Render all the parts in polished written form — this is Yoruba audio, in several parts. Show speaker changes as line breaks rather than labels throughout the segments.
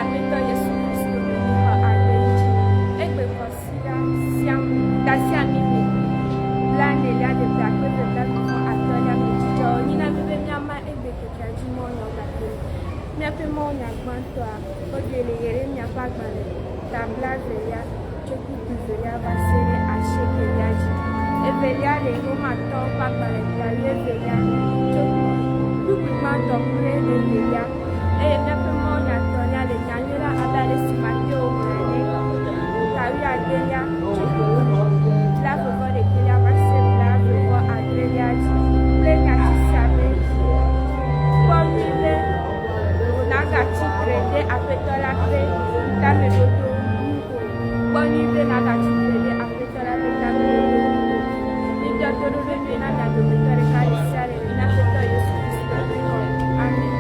Aƒetɔ Yesu Kristo ƒe xɔ agbe ŋuti. Egbe xɔ sia da sia mi me. Blanelia de brakpe de brakpe atɔlia me dzidzɔ. Nyina mi be miama egbe kekea dzi mɔ nɔ gake. Miaƒe mɔnya gbãtɔa woɖe le Yeremia ƒe agbalẽ tablavelia tso kuku velia va se ɖe asiekelia dzi. Evelia le Romatɔwo ƒe agbalẽ evelia tso kuku gbãtɔ kple evelia. Eye miaƒe mɔnyatɔlia le nyanyula abe ale si Mateo ŋlɔ ɖe tawi adelia tso blavevɔ ɖekelia va se blavevɔ adrelia dzi kple nyasisia be kpɔ nyui be nagatsi tre ɖe Aƒetɔ la ƒe tameɖoɖo ŋu o. Kpɔ nyui be nagatsi tre ɖe Aƒetɔ la ƒe tameɖoɖo ŋu o. Míɖɔ toɖoɖo nyuie na mia dometɔ ɖeka ɖe sia ɖe mi na Aƒetɔ Yesu Kristo ƒe xɔ. Amen.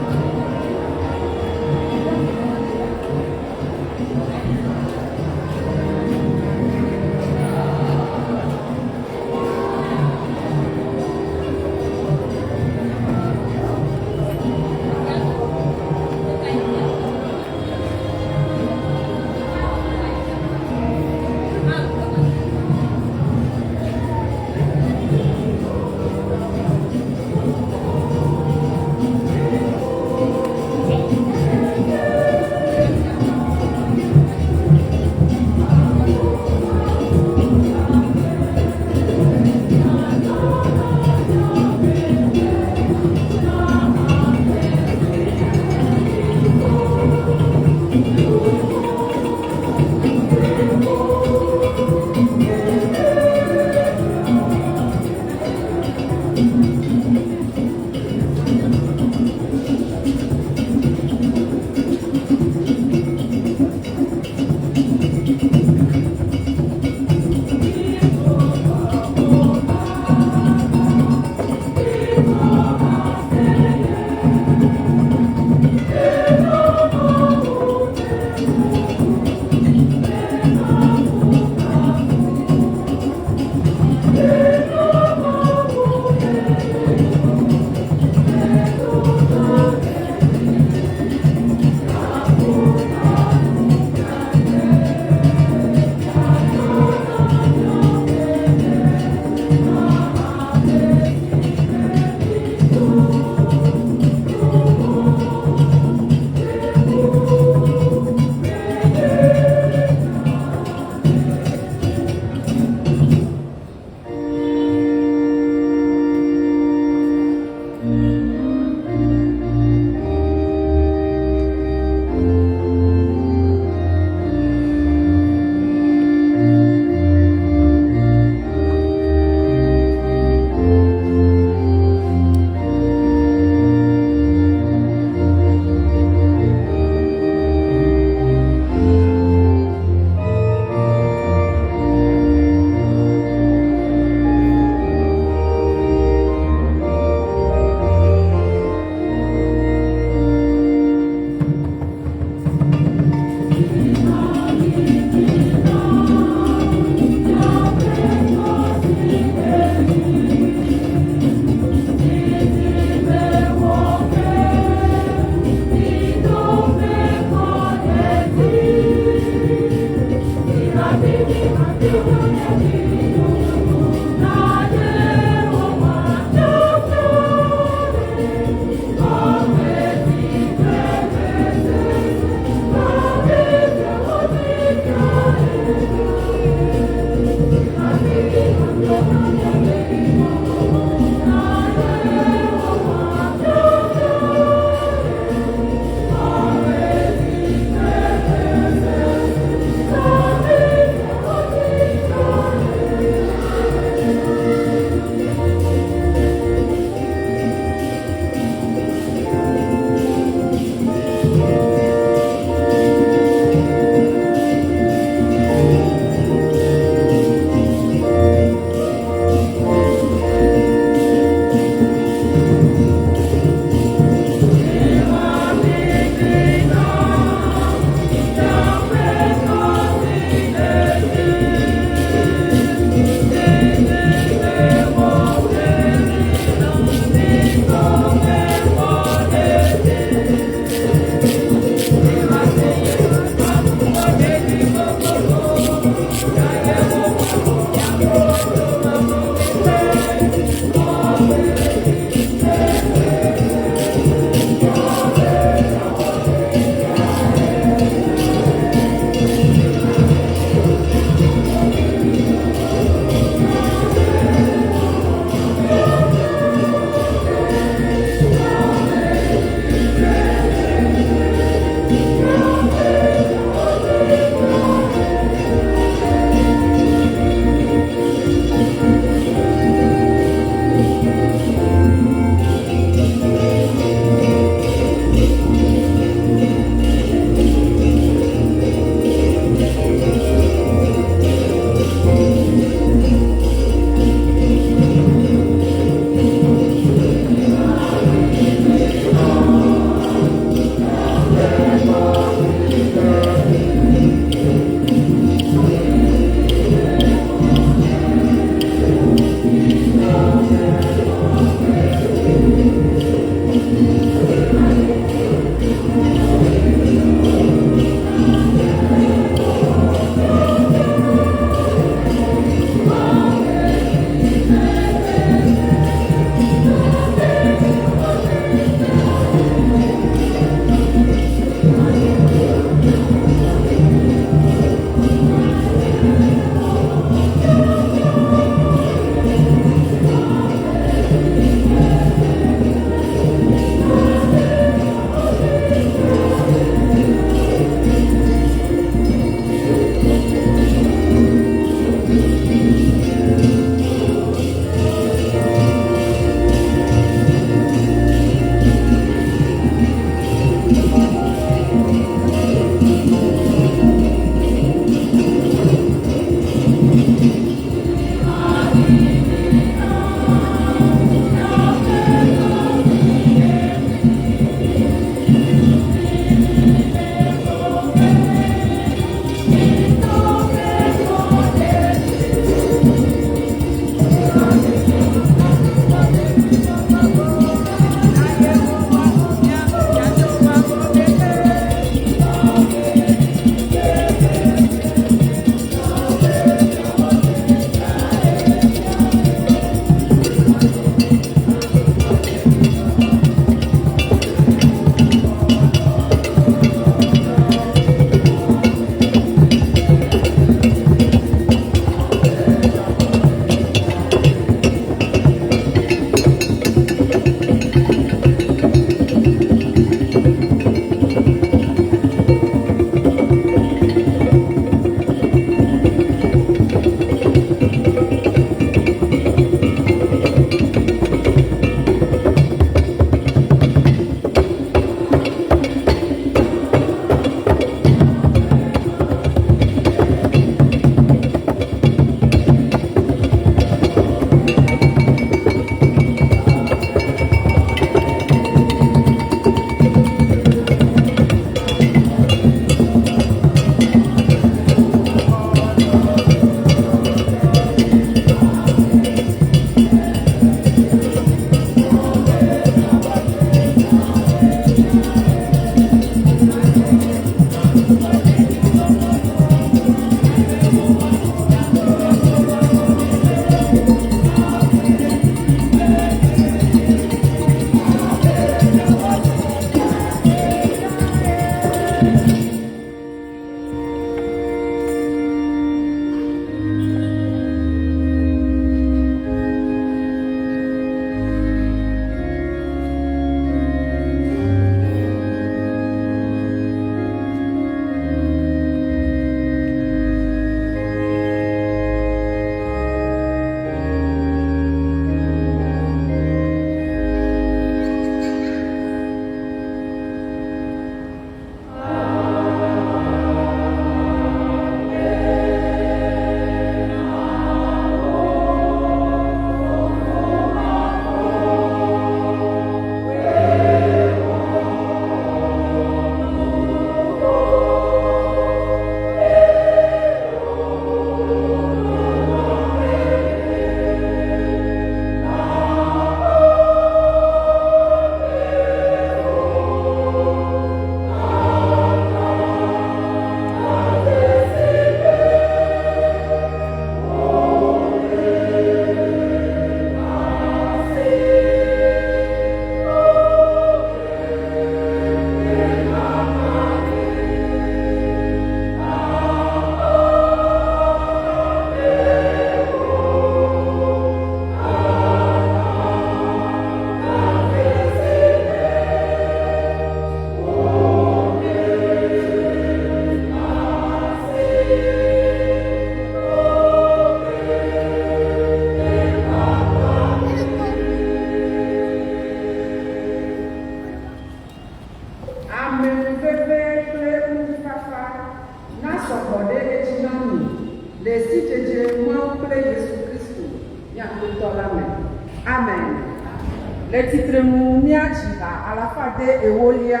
Le titre mumia jina à la fin de Ewolia,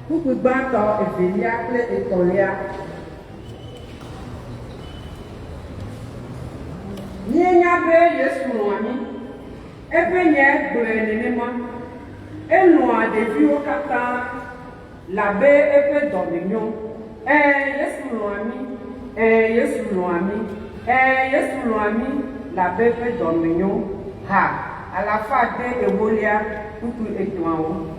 pour que Banto et Velia clé et Tolia. Nienyabe Yesu Noami, Ebenye Glenema, Enoa de Vio Kata, l'abbé Epe Dominion, Yesu Noami, Yesu Noami, Yesu Noami, l'abbé Epe Dominion, ha. À la fin de Ewolia, tout est en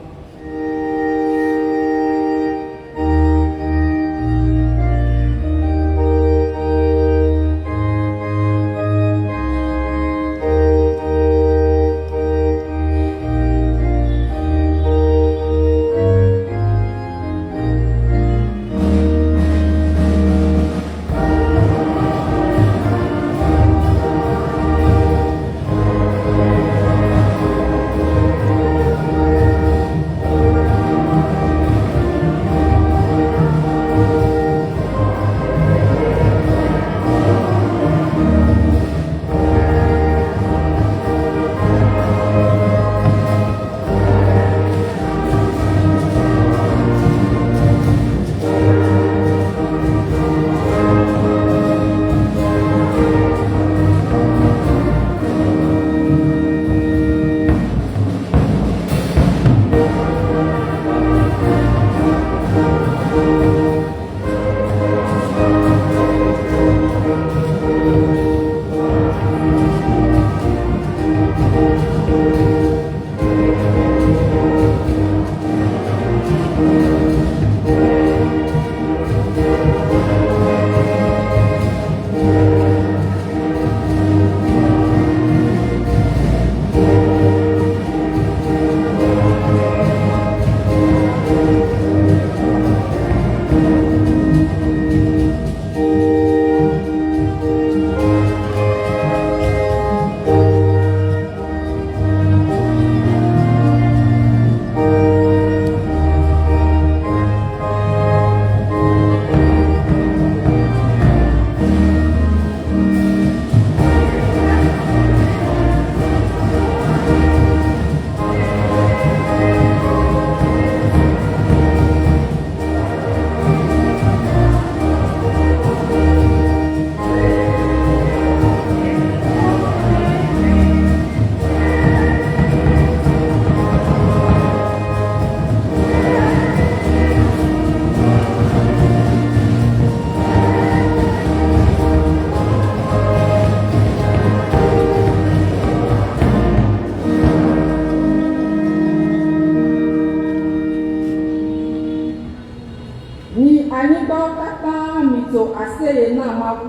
anyigbawo katã mito aseye na Mawu.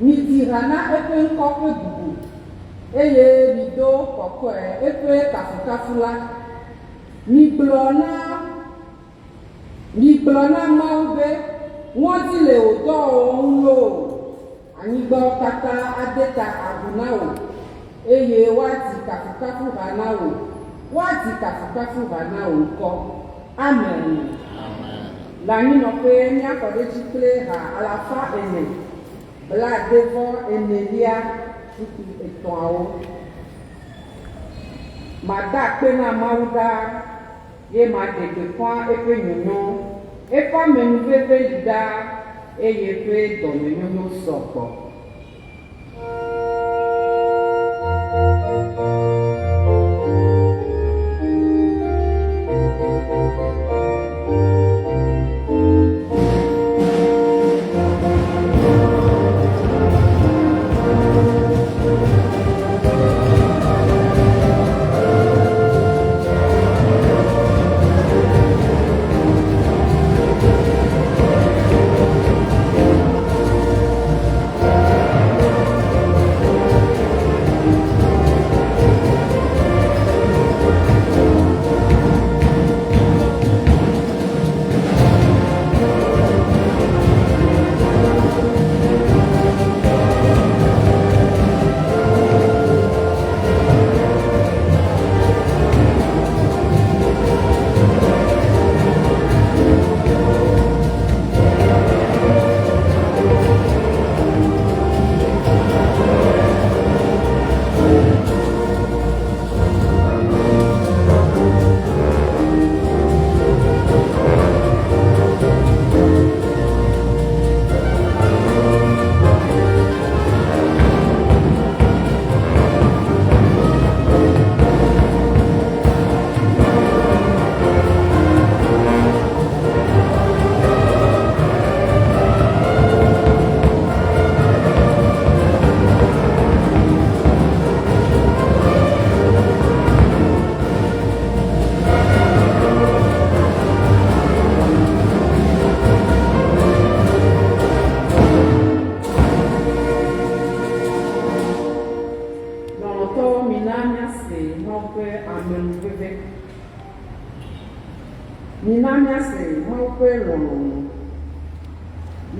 Midira na eƒe ŋkɔ ƒe bubu eye mido kɔkɔe eƒe kafukafu la. Migblɔ na Mawu be ŋɔdzi le wò dɔwɔwɔm loo. Anyigbawo katã ade ta agu na wò eye woadi kafukafu ha na wò. Woadi kafukafu ha na wò ŋkɔ. Amen. Le anyinɔƒe míakɔ ɖe dzi kple ha 464 etɔ̃awo. Mada akpe na Mawu ɖaa ye maɖe gbeƒã eƒe nyɔnyɔ. Eƒe amenuveve li ɖaa eye eƒe dɔmenyonyo sɔgbɔ.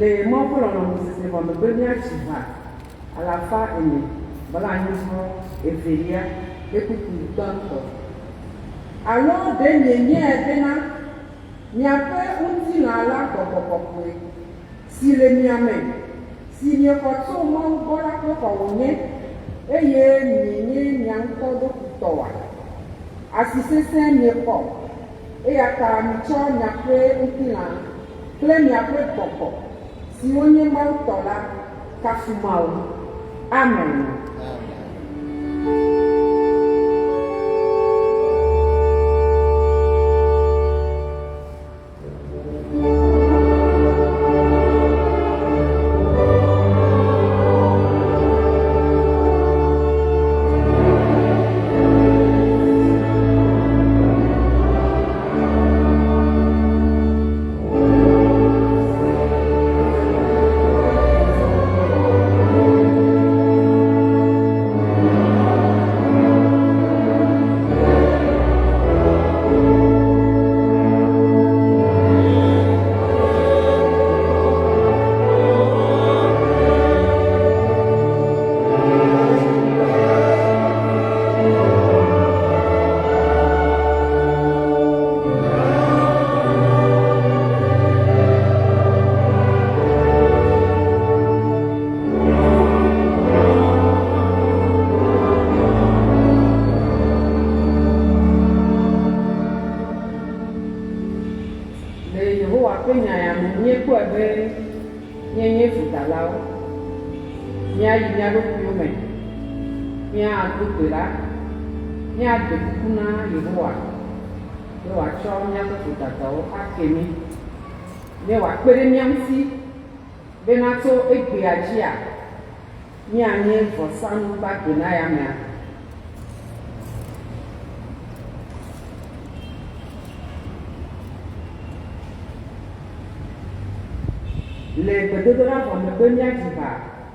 Le Mawu ƒe lɔlɔ̃nu sese vɔ megbe míatsi ha 492 ekuku gbãtɔ. Alo ɖe mienyae bena miaƒe ŋutilã la gbɔgbɔ kɔkɔe si le mia me, si miexɔ tso Mawu gbɔ la ƒe xɔ wònye eye mienye mia ŋutɔ ɖokutɔa. Asi sesẽ miexɔ eya ta mitsɔ miaƒe ŋutilã kple miaƒe gbɔgbɔ siwo nye Mawu tɔ la kafu Mawu. Amen. Ne wòakpe ɖe mía ŋuti bena tso egbea dzia míanye vɔsanu gbagbe na ya mea. le gbedodoɖa xɔme be míadzi ha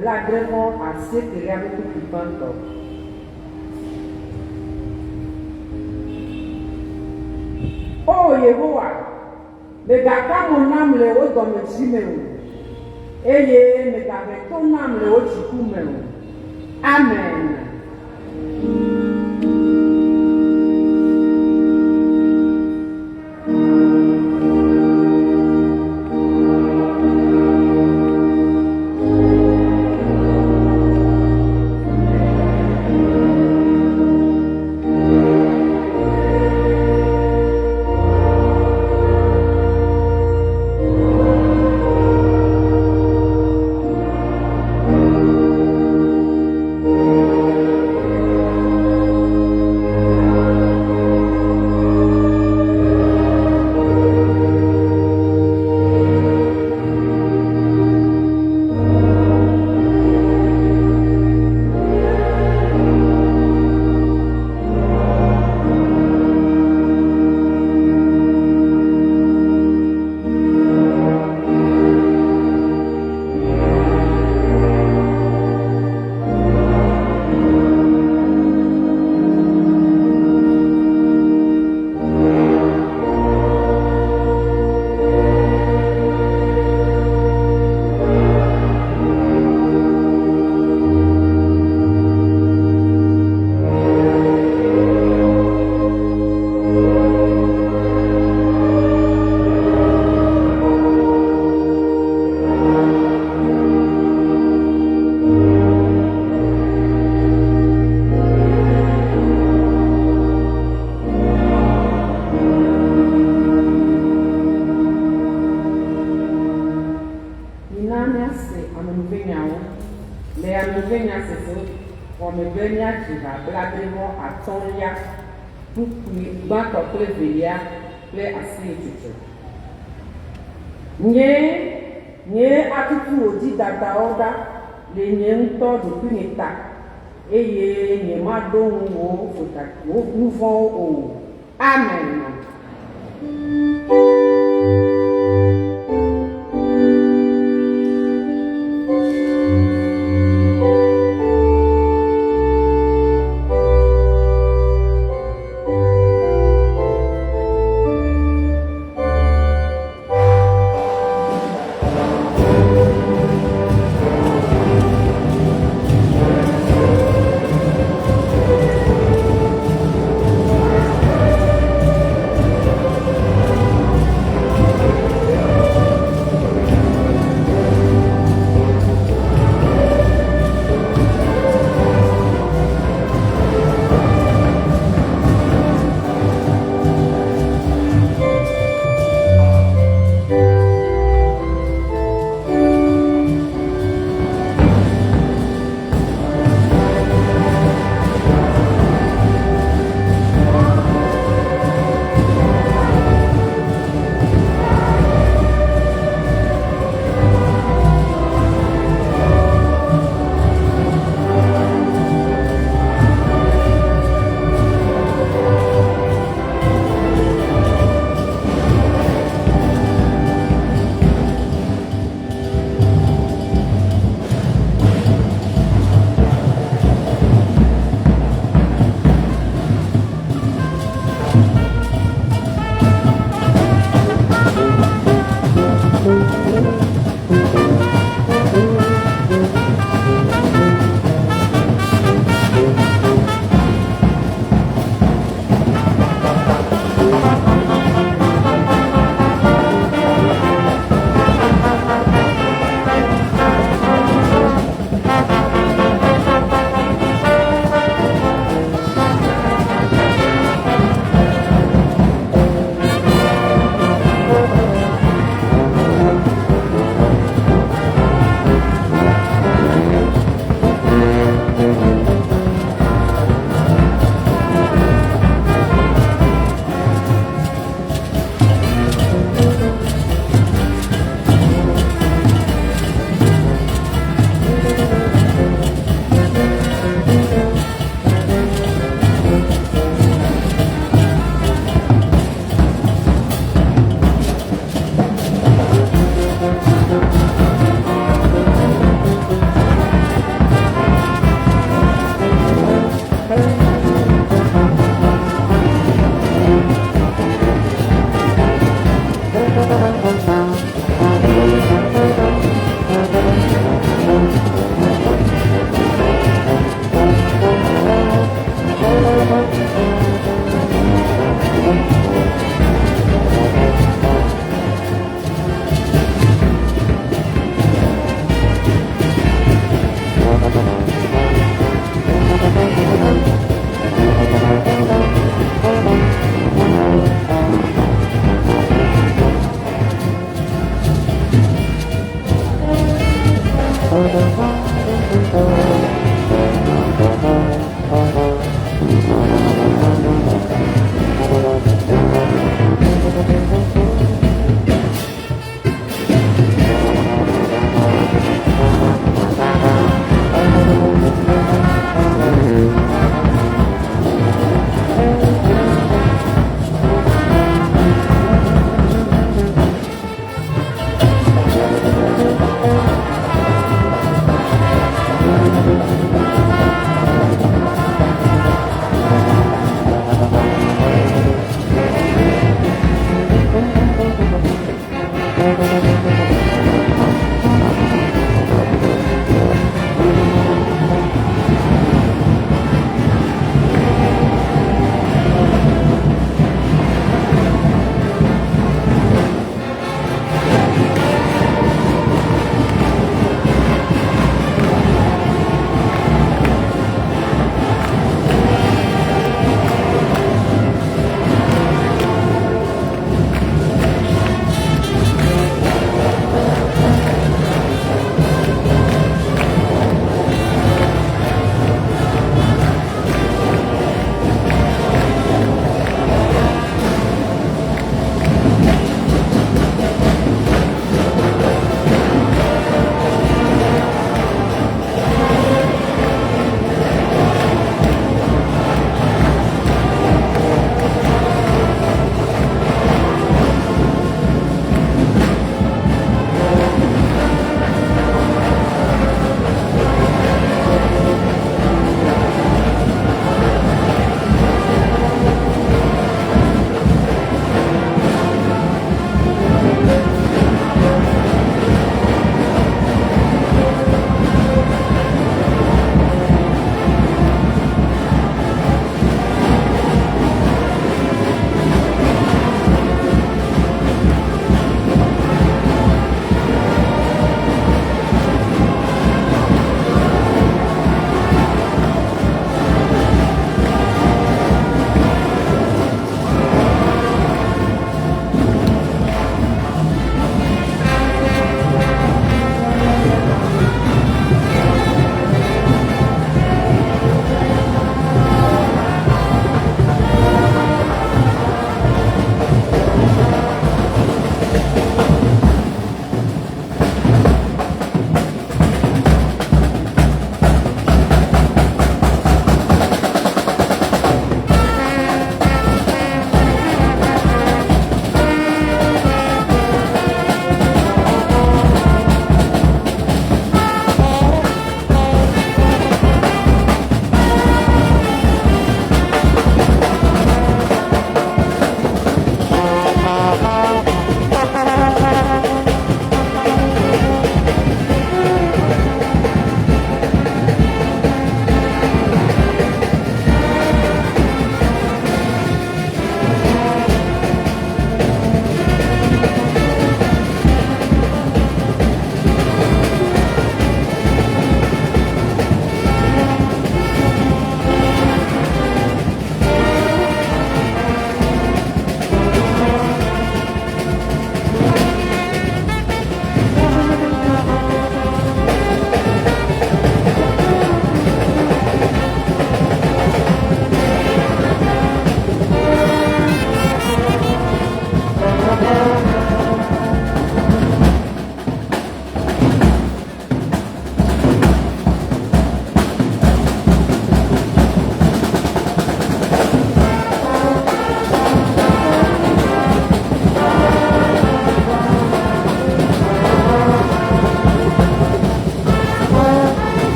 le adre vɔ asiekelia ƒe kuku gbãtɔ. O Yehowa, mègaka mo nam le wo dɔmedzi me o, eye mègave to nam le wo dziku me o. Amen. Nye atutu odi dadawo ɖa le nye ŋutɔ ɖokui ta eye nye ma ɖo ŋu wo nu vɔ̃wo o. Amen.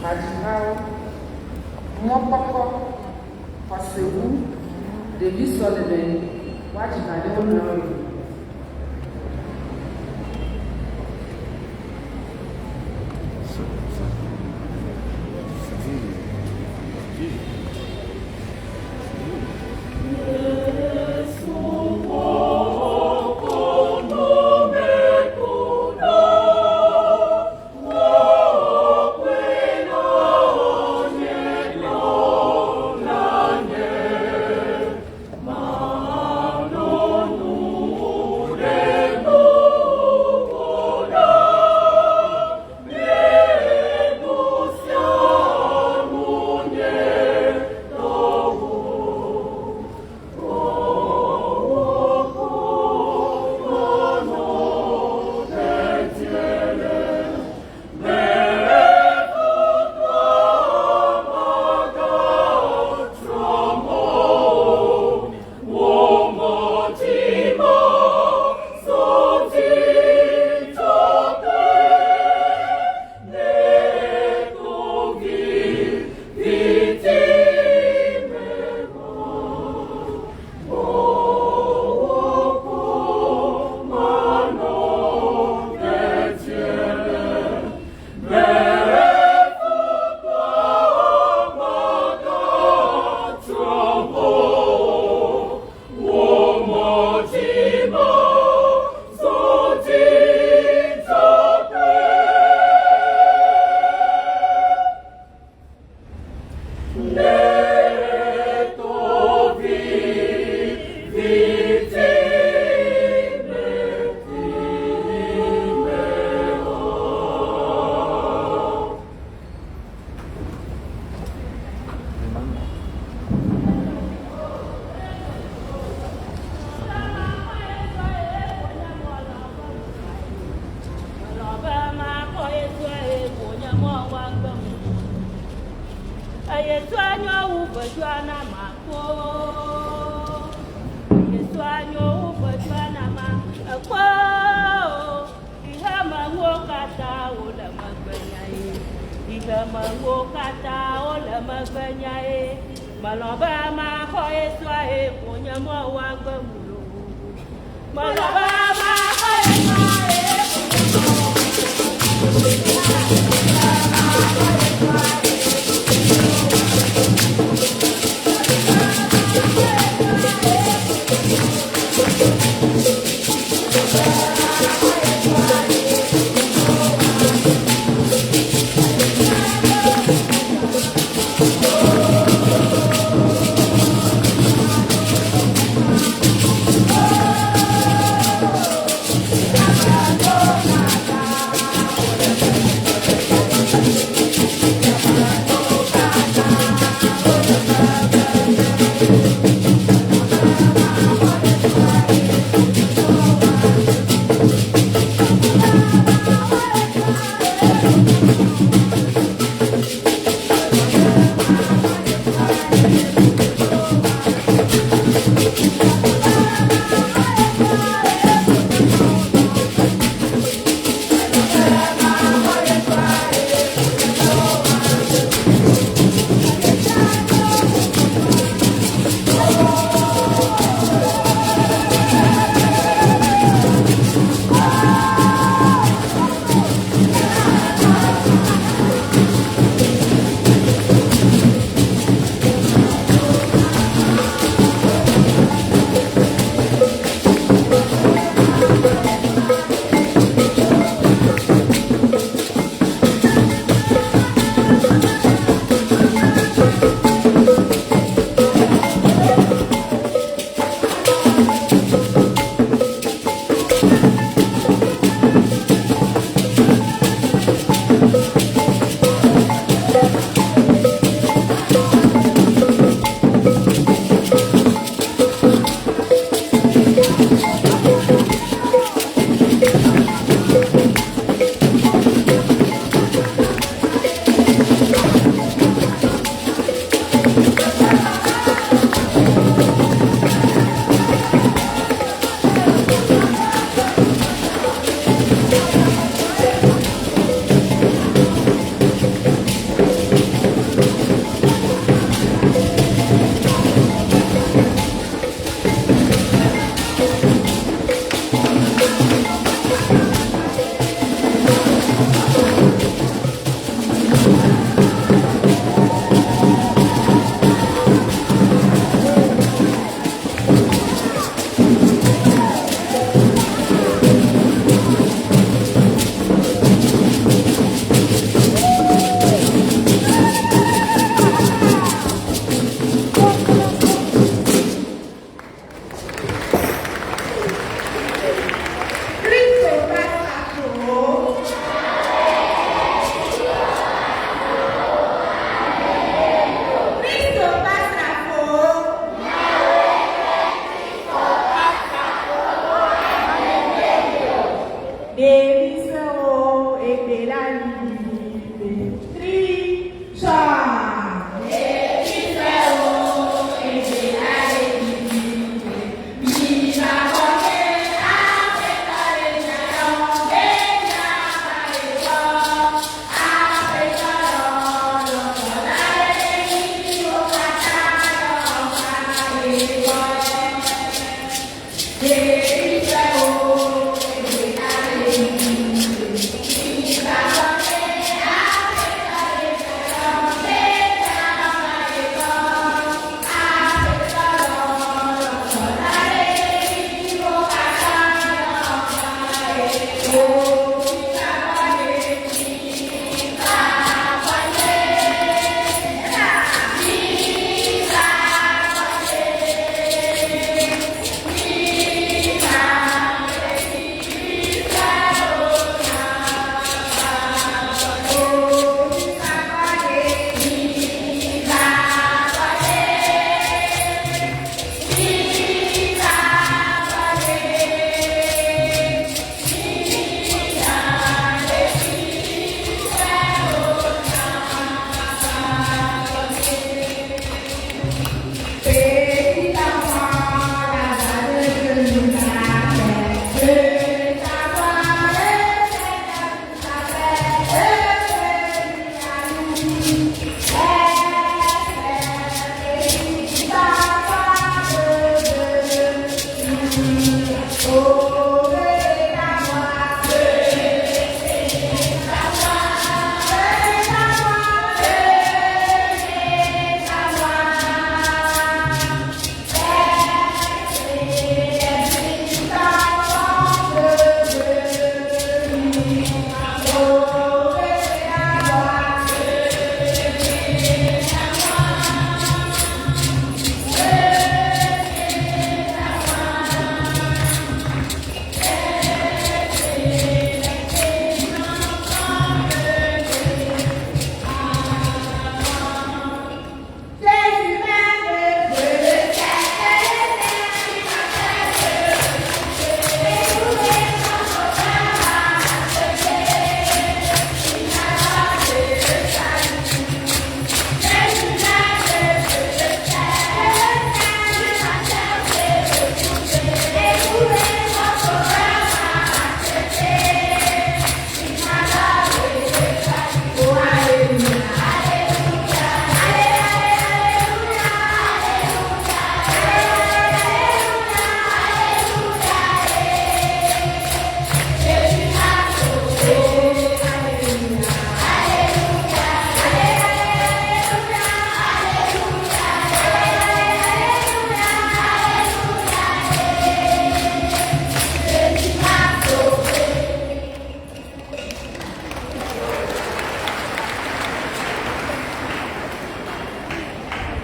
hadzihawo, mɔkpɔkpɔ, xɔsewu, ɖevi sɔleme woadzina ɖe wo nɔewo me.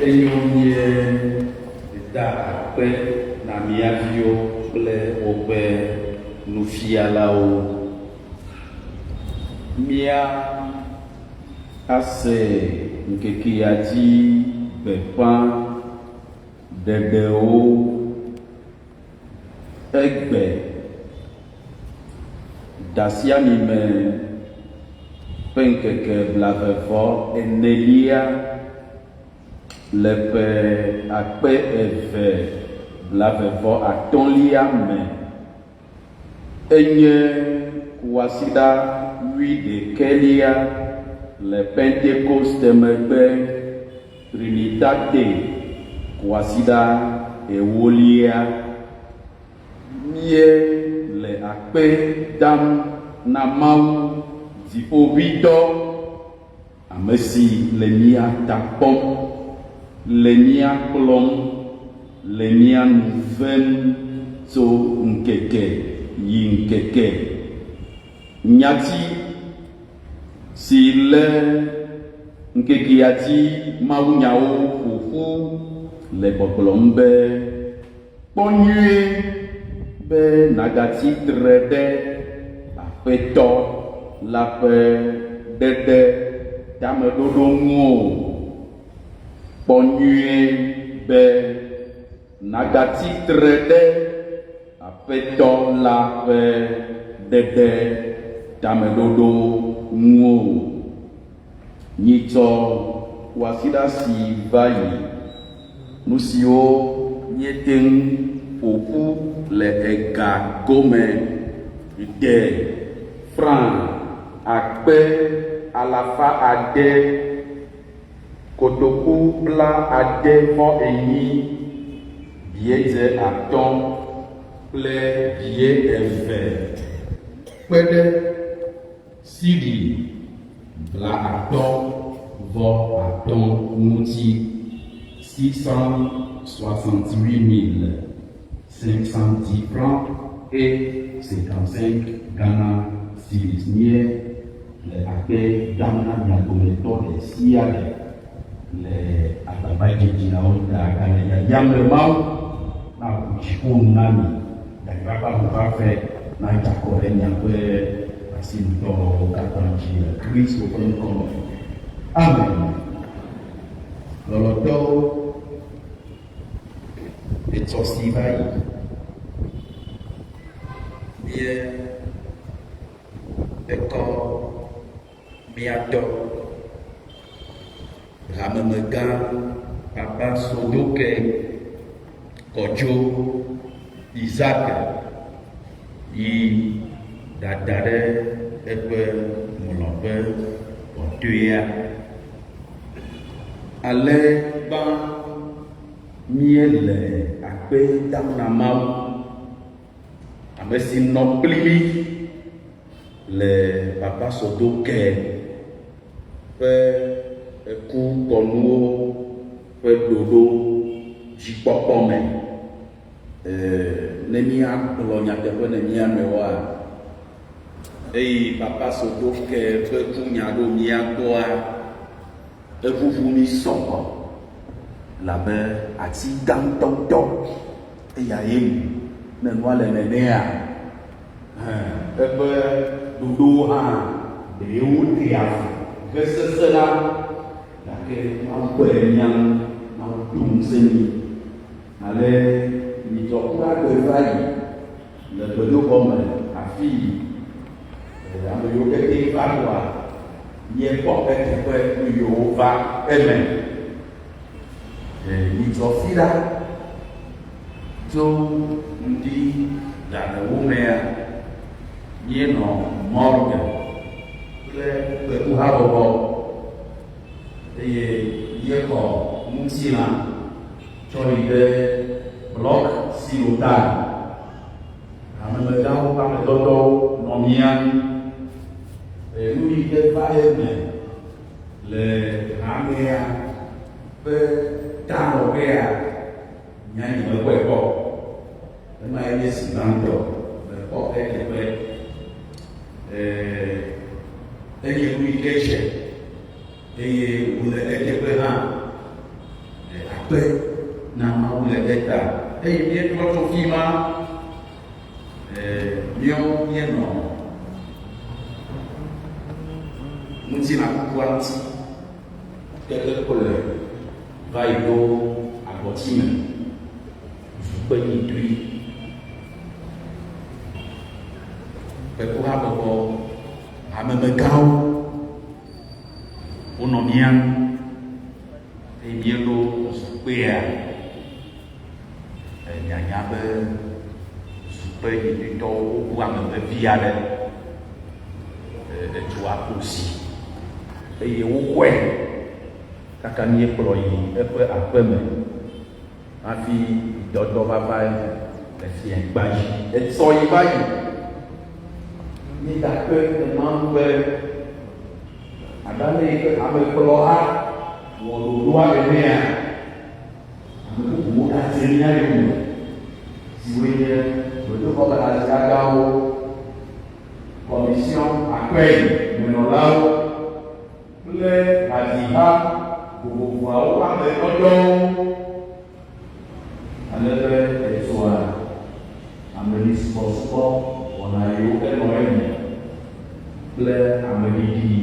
Enyomie da akpe na miaviwo kple woƒe nufialawo. Mia ase ŋkekea dzi beƒã ɖeɖewo egbe dasiamime ƒe ŋkeke blavevɔ enelia le ƒe akpe eve blavevɔ atɔ̃lia me enye wɔasiɖa 11 le Pentecoste megbe Trinitate wɔasiɖa 10 mie le akpe dam na Mawu dziƒoʋĩtɔ ame si le mia ta kpɔm, le mia kplɔm, le mia nu vem tso ŋkeke yi ŋkeke. Nyati si le ŋkekea dzi mawunyawo ƒoƒu le gbɔgblɔm be kpɔ nyuie be nàgati tre ɖe Aƒetɔ la ƒe ɖeɖe tameɖoɖo ŋu o. Kpɔ nyuie be nàgati tre ɖe Aƒetɔ la ƒe ɖeɖe tameɖoɖo ŋu o. Nyitsɔ wɔasiɖa si va yi, nu siwo míete ŋu ƒoƒu le ega gome de franc akpe alafa ade kotoku bla ade vɔ enyi biedze atɔ̃ kple bie eve kpe ɖe sidi bla atɔ̃ vɔ atɔ̃ ŋuti 668 510 francs et 55 Ghana cedis nye le akpe damna miagometɔ le sia le agbagba dzidzi na wo da gale yayam le mawu na dziƒo nu na mi gadzraƒa ƒuƒaƒe na dzakɔ ɖe miaƒe asinutɔwo katã dzi le Kristo ƒe ŋkɔ me. Amen. Lɔlɔtɔwo etsɔ si va yi mie ekɔ miatɔ hamemegã papa Sodoke kɔdzo Isaac yi dada ɖe eƒe mlɔƒe wòdoea ale gbã míele akpe dam na Mawu ame si nɔ kpli mí le papa Sodoke ƒe eku kɔnuwo ƒe ɖoɖo dzikpɔkpɔ me. Ne míagblɔ nyateƒe ne mía mewoa eye papa Sodoke ƒe ku nya ɖo mía gbɔa eʋuʋu mí sɔgbɔ labe ati gãtɔtɔ eya ye ne nua le nenea eƒe ɖoɖo hã ɖewo ɖi avu ke sese la gake Mawu kpɔe nya Mawu ɖo ŋusẽ mi ale midzɔkura gbe va yi le gbedoxɔ me afi ame yiwo katã va ɖoa miekpɔ eteƒe nu yiwo va eme. Midzɔ fi la tso ŋdi ɖanewo mea mienɔ Morge kple gbedoxɔbɔbɔ eye miexɔ ŋutilã tsɔ yi ɖe blɔk Silotan. Hamemegãwo ƒe amedɔdɔwo nɔ mía nu yi ke va eme le hamea ƒe tanɔƒea nyanyemekpɔe kpɔ ema nye si gbãtɔ le kpɔ eteƒe enye nu yi ke dze eye wòle eteƒe hã akpe na Mawu le eta eye míetrɔ tso fi ma míenɔ ŋutilã kukua ŋuti keke kple va yi ɖo agbɔti me zukpe nyitui gbedoxɔbɔbɔ hamemegãwo wonɔ mía ŋu eye míeɖo zukpea nyanya be zukpe nyitutɔwo woʋu ame vevi aɖe edzoa ƒosi eye woxɔe kaka míekplɔ yi eƒe aƒeme hafi dɔdɔ vava le fia gba dzi etsɔ yi va yi míedakpe Mawu be aɖale yi ke amekplɔ ha wɔ ɖoɖoa enea ame bubuwo ate mía yome siwoe nye gbedoxɔgãgãwo, kɔmision akpɛi menɔlawo kple hadiha vovovoawo ame dɔdɔwo alebe etsɔa amelisubɔsubɔ wɔna yiwo enɔ eme kple ameɖiɖi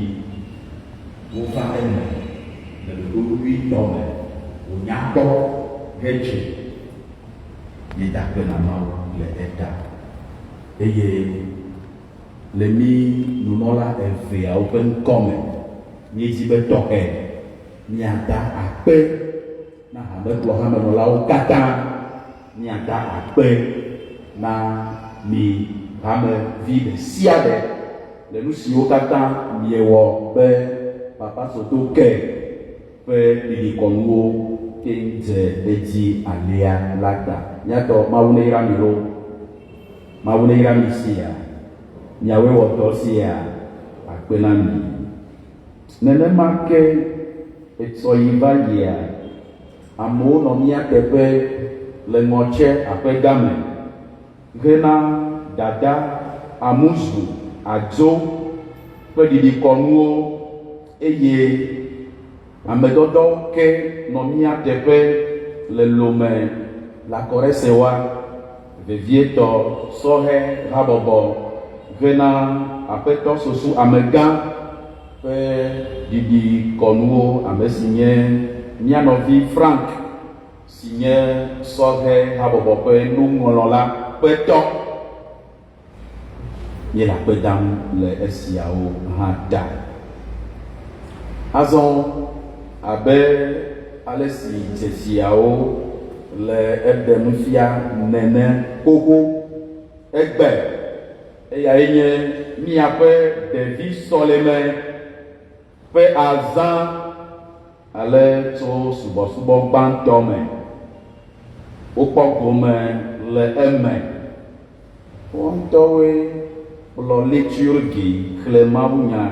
wova eme le ɖoɖoɖuitɔ me wònyakpɔ hedze míedakpe na Mawu le eta eye le mí nunɔla eveawo ƒe ŋkɔme míedzi be tɔxɛ míada akpe na hamekplɔhamenɔlawo katã míada akpe na mi hamevi ɖe sia ɖe le nu siwo katã miewɔ be papa Sodoke ƒe ɖiɖikɔnuwo ke dze edzi alia la ta míatɔ Mawu ne yra mi lo Mawu ne yra mi sia miawoe wɔ dɔ sia akpe na mi nenema ke etsɔ yi va yia amewo nɔ mía teƒe le ŋɔtse aƒe game hena dada, amuzu, adzo, kple ɖiɖikɔnuwo eye amedodowo ke nɔ mía teƒe le lome le akɔrese wa vevietɔ sɔhɛ habɔbɔ hena aƒetɔ susu amegã ƒe ɖiɖikɔnuwo ame si nye mía nɔvi Frank si nye sɔhɛ habɔbɔ ƒe nuŋlɔla ƒe tɔ. Nye le akpe dam le esiawo hã ta. Azɔ abe ale si dzesiawo le eɖem fia nene xoxo egbe eyae nye míaƒe ɖevi sɔleme ƒe azã ale tso subɔsubɔ gbãtɔ me wokpɔ gome le eme wɔntɔwoe kplɔ liturgi xlẽ mawunya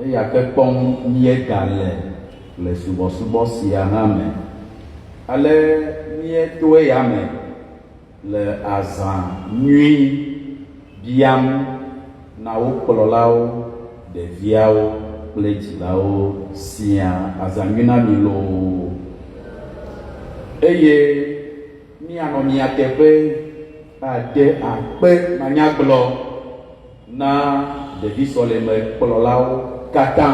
eya ke kpɔm míegale le subɔsubɔ sia hã me ale míeto eya me le azã nyui biam na wo kplɔlawo ɖeviawo kple dzilawo siaa azã nyui na mi loo eye míanɔ mia teƒe ade akpe manyagblɔ na ɖevi sɔleme kplɔlawo katã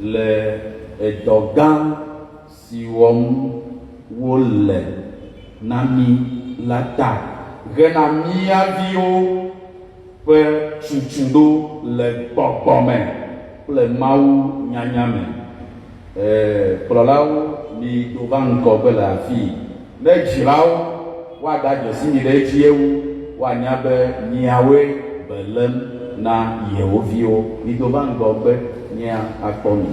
le edɔ gã si wɔm wole na mi la ta hena mía viwo ƒe tutuɖo le gbɔgbɔ me kple Mawu nyanya me. Kplɔlawo mi do va ŋgɔ be le afii ne dzilawo woada dzesi mi ɖe edzi ewu woanya be miawoe belem na yewo viwo. Mi do va ŋgɔ be mía akpɔ mi.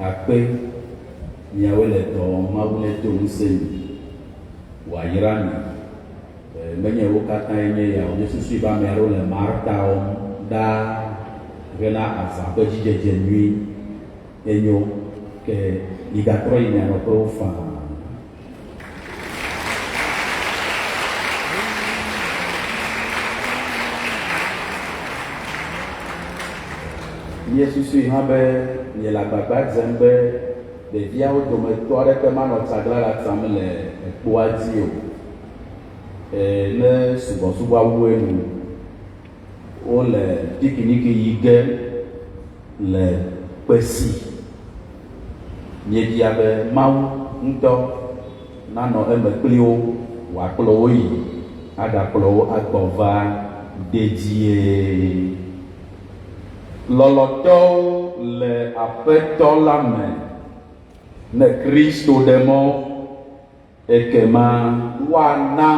Akpe miawo le dɔ Mawu le do ŋusẽ mi wòayra mi menye wo katã nye ya wònye susu be ame aɖewo le Marta wɔm ɖaa hena azã ƒe dzidzedze nyui enyo ke migatrɔ yi mia nɔƒewo faa. Mie susu hã be nye le agbagba dzem be ɖeviawo dometɔ aɖeke manɔ tsaglãla tsam le ekpoa dzi o. Ne subɔsubɔawue nu wole dikiniki yi ge le kpe si. Miebia be Mawu ŋutɔ nanɔ eme kpli wo wòakplɔ wo yi agakplɔ wo agbɔ va dedie. Lɔlɔtɔwo le aƒetɔ la me ne Kristo ɖe mɔ ekema woana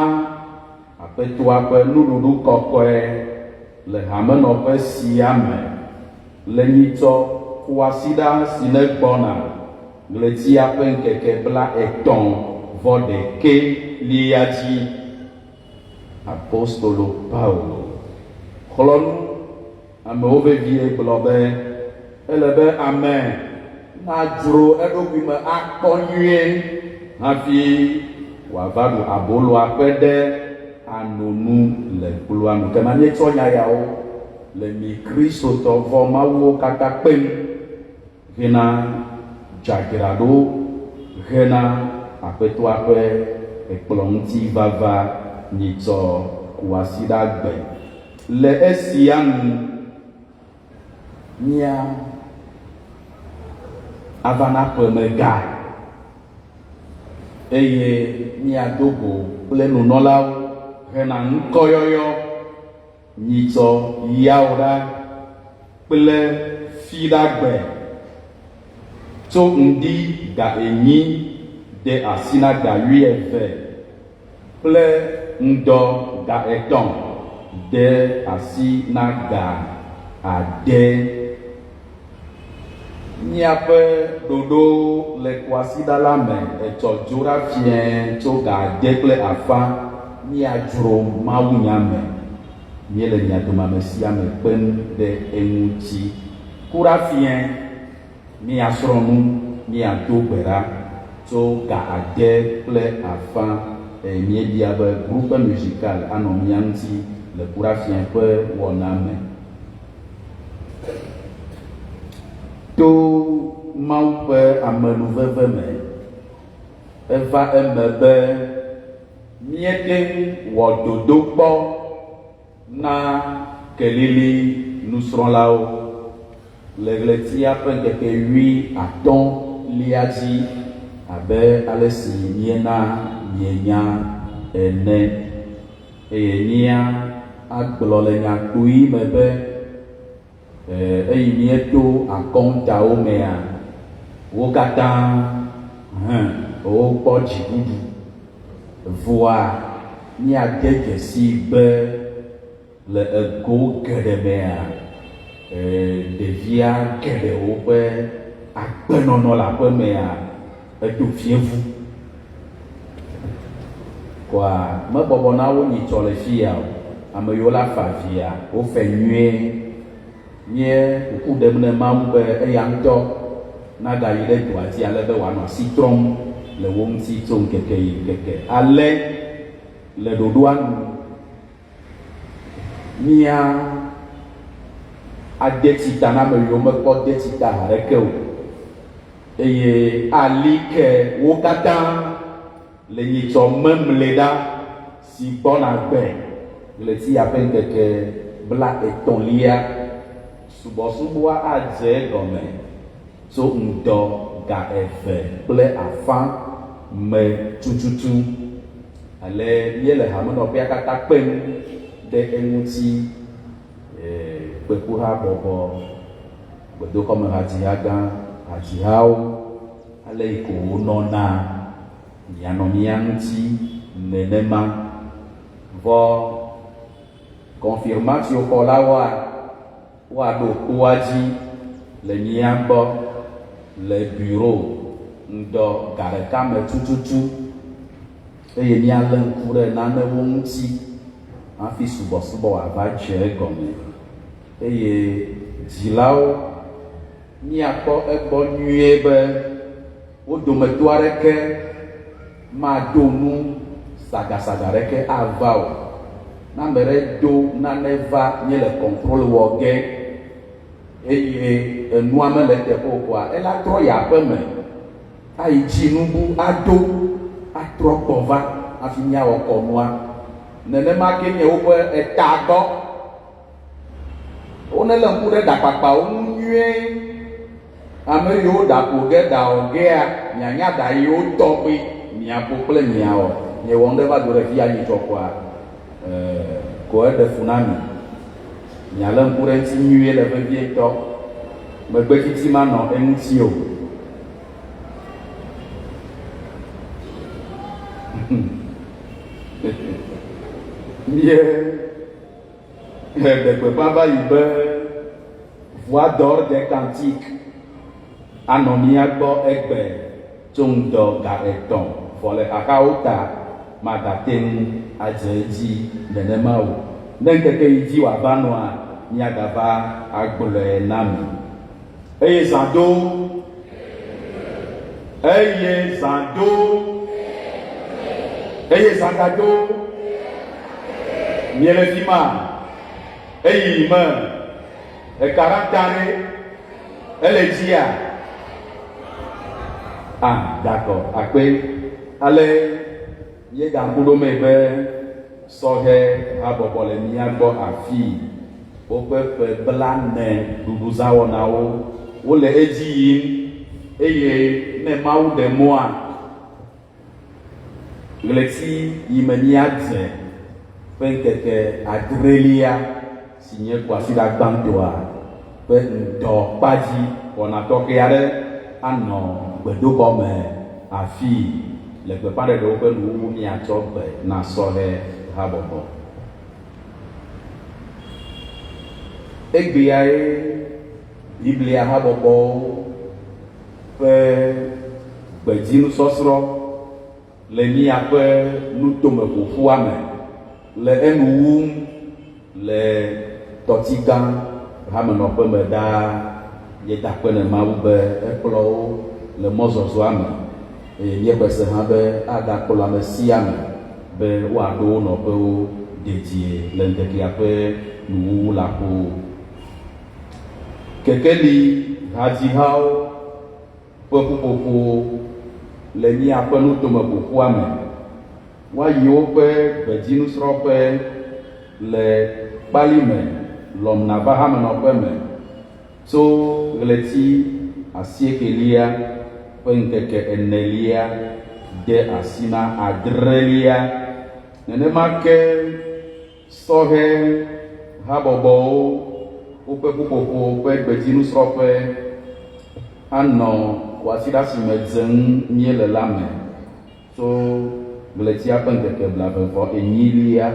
aƒetɔa ƒe nuɖuɖu kɔkɔe le hamenɔƒe sia me le nyitsɔ ƒoasiɖa si ne gbɔna ɣletia ƒe ŋkeke 31 dzi. Apostolo Paulo xlɔnu amewo vevie gblɔ be ele be ame nadzro eɖokui me akpɔ nyuie hafi wòava ɖu aboloa ƒe ɖe anonu le kploa nu. Kema míetsɔ nya yawo le mi kristotɔ vɔ mawuwo katã kpem hena dzadzraɖo hena aƒetɔa ƒe ekplɔ ŋuti vava nyitsɔ kuasi ɖa gbe le esia nu. Mía avana ƒemega eye míado go kple nunɔlawo hena ŋkɔyɔyɔ nyitsɔ yawo ɖa kple fiɖagbe tso ŋdi ga enyi de asi na ga wuieve kple ŋdɔ ga etɔ̃ de asi na ga ade. Míaƒe ɖoɖo le kɔasiɖa la me etsɔ dzo ɖa fiẽ tso ga ade kple afã míadzro mawunya me. Míele mia dome ame sia ame kpem ɖe eŋuti. Ku ɖa fiẽ míasrɔ̃ nu míado gbe ɖa tso ga ade kple afã. Míebia be groupe musical anɔ mía ŋuti le ku ɖa fiẽ ƒe wɔna me. To Mawu ƒe amenuveve me eva eme be míete wɔ dodo kpɔ na kelili nusrɔ̃lawo le ɣletia ƒe ŋkeke 15 dzi abe ale si miena mienya ene, eye mía agblɔ le nyakpui me be eye míeto akɔntawo mea wo katã wokpɔ dziɖuɖu vɔa míade dzesi be le ego geɖe mea ɖevia geɖewo ƒe agbenɔnɔ le aƒe mea eɖo fievu kɔa mebɔbɔ na wo nyitsɔ le fia o. Ame yiwo la fa via wofe nyuie. Mie kuku ɖem ne Mawu be eya ŋutɔ nagayi ɖe dua dzi ale be wòanɔ asi trɔm le wo ŋuti tso ŋkeke yi ŋkeke. Ale le ɖoɖoa nu mía ade tsi ta na ame yiwo mekpɔ de tsi ta haɖeke o, eye ali ke wo katã le nyitsɔ memle ɖa si gbɔna gbe ɣletia ƒe ŋkeke 30 subɔsubɔa adze gɔme tso ŋdɔ ga eve kple afã me tututu. Ale míele hamenɔƒea katã kpem ɖe eŋuti. Kpekuha bɔbɔ, gbedoxɔme hadziha gã, hadzihawo, ale yi ko wonɔna mianɔ mía ŋuti nenema. Vɔ confirmatio xɔlawoa woaɖo kpoa dzi le mía gbɔ le bureau ŋdɔ ga ɖeka me tututu, eye míalé ŋku ɖe nanewo ŋuti hafi subɔsubɔ wòava dze egɔme. Eye dzilawo míakpɔ egbɔ nyuie be wo dometɔ aɖeke maɖo nu sagasaga aɖeke ava o. Na ame ɖe do nane va míele contrôle wɔ ge eye enua mele teƒe o koa ela trɔ yi aƒeme ayi dzi nubu aɖo atrɔ gbɔ va hafi míawɔ kɔnua. Nenema ke nye woƒe etagbɔ. Wonelé ŋku ɖe ɖakpakpawo ŋu nyuie. Ame yiwo ɖaƒo ge ɖawɔ gea mianya ɖa yiwo tɔgbe miaƒo kple miawɔ. Nye wɔm ɖe va do ɖe fia nyitsɔ koa ko eɖe fu na mi. Mialé ŋku ɖe ŋuti nyuie le vevie ŋutɔ. Megbe titi manɔ eŋuti o. Ɖe gbeƒã va yi be voix d'or des cantiques anɔ mía gbɔ egbe tso ŋdɔ ga etɔ̃ vɔ le xaxawo ta magate ŋu adze edzi nenema o. Ne ŋkeke yi dzi wòava nɔa míagava agblɔe na mi. Eye zã ɖo miele fi ma eyi me ekarantane ele dzia d'accord akpe ale ye gaŋku ɖo me be sɔhe habɔbɔ le mía gbɔ afi woƒe ƒe 40 ɖuɖuzãwɔnawo wole edzi yim eye ne Mawu ɖe mɔa ɣleti yi me míadze ƒe ŋkeke 7 si nye kɔasiɖa gbãtɔa ƒe ŋdɔ kpadzi wɔna tɔxɛ aɖe anɔ gbedoxɔ me afi le gbeƒã ɖeɖe woƒe nuwuwu miatsɔ gbe na sɔhe habɔbɔ. Egbeae Biblia habɔbɔwo ƒe gbedzinusɔsrɔ̃ le miaƒe nutome ƒoƒua me le enu wum le tɔtsi gã hamenɔƒe me ɖaa yeda kpe ne Mawu be ekplɔwo le mɔzɔzɔa me eye míeƒe se hã be agakplɔ ame sia me be woaɖo wo nɔƒewo dedie le ŋkekea ƒe nuwuwu la ƒo. Kekeli hadzihawo ƒe ƒuƒoƒo le míaƒe nutome ƒoƒua me woayi woƒe gbedzinusrɔ̃ƒe le kpali me lɔmna va hamenɔƒe me tso ɣleti 9 ƒe ŋkeke 4 de asi na 7. Nenema ke sɔhe habɔbɔwo woƒe ƒuƒoƒo ƒe gbedzinusrɔ̃ƒe anɔ wɔasiɖasi me dzem míele la me tso ɣletia ƒe ŋkeke 28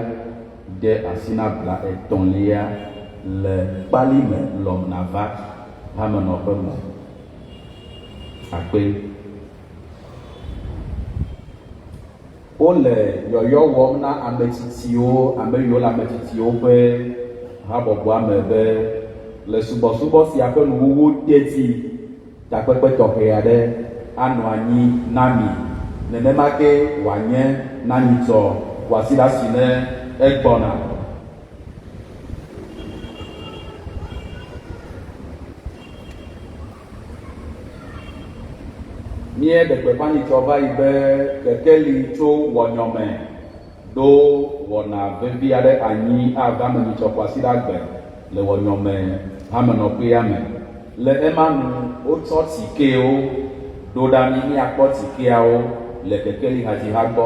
de asi na 30 le kpali me lɔmna va hamenɔƒe me. Akpe wole yɔyɔ wɔm na ametsitsiwo ame yiwo le ametsitsiwo ƒe habɔbɔa me be le subɔsubɔ sia ƒe nuwuwu teti takpekpe tɔxɛ aɖe anɔ anyi na mi nenema ke wòanye na nyitsɔ wɔasiɖasi ne egbɔna. Mie ɖe gbeƒã nyitsɔ va yi be kekeli tso wɔnyɔme ɖo wɔna vevi aɖe anyi ava me nyitsɔ ƒo asi ɖe agbe le wɔnyɔme hamenɔƒea me. Le ema nu wotsɔ tikewo ɖo ɖa míakpɔ tikeawo le kekeli hadziha gbɔ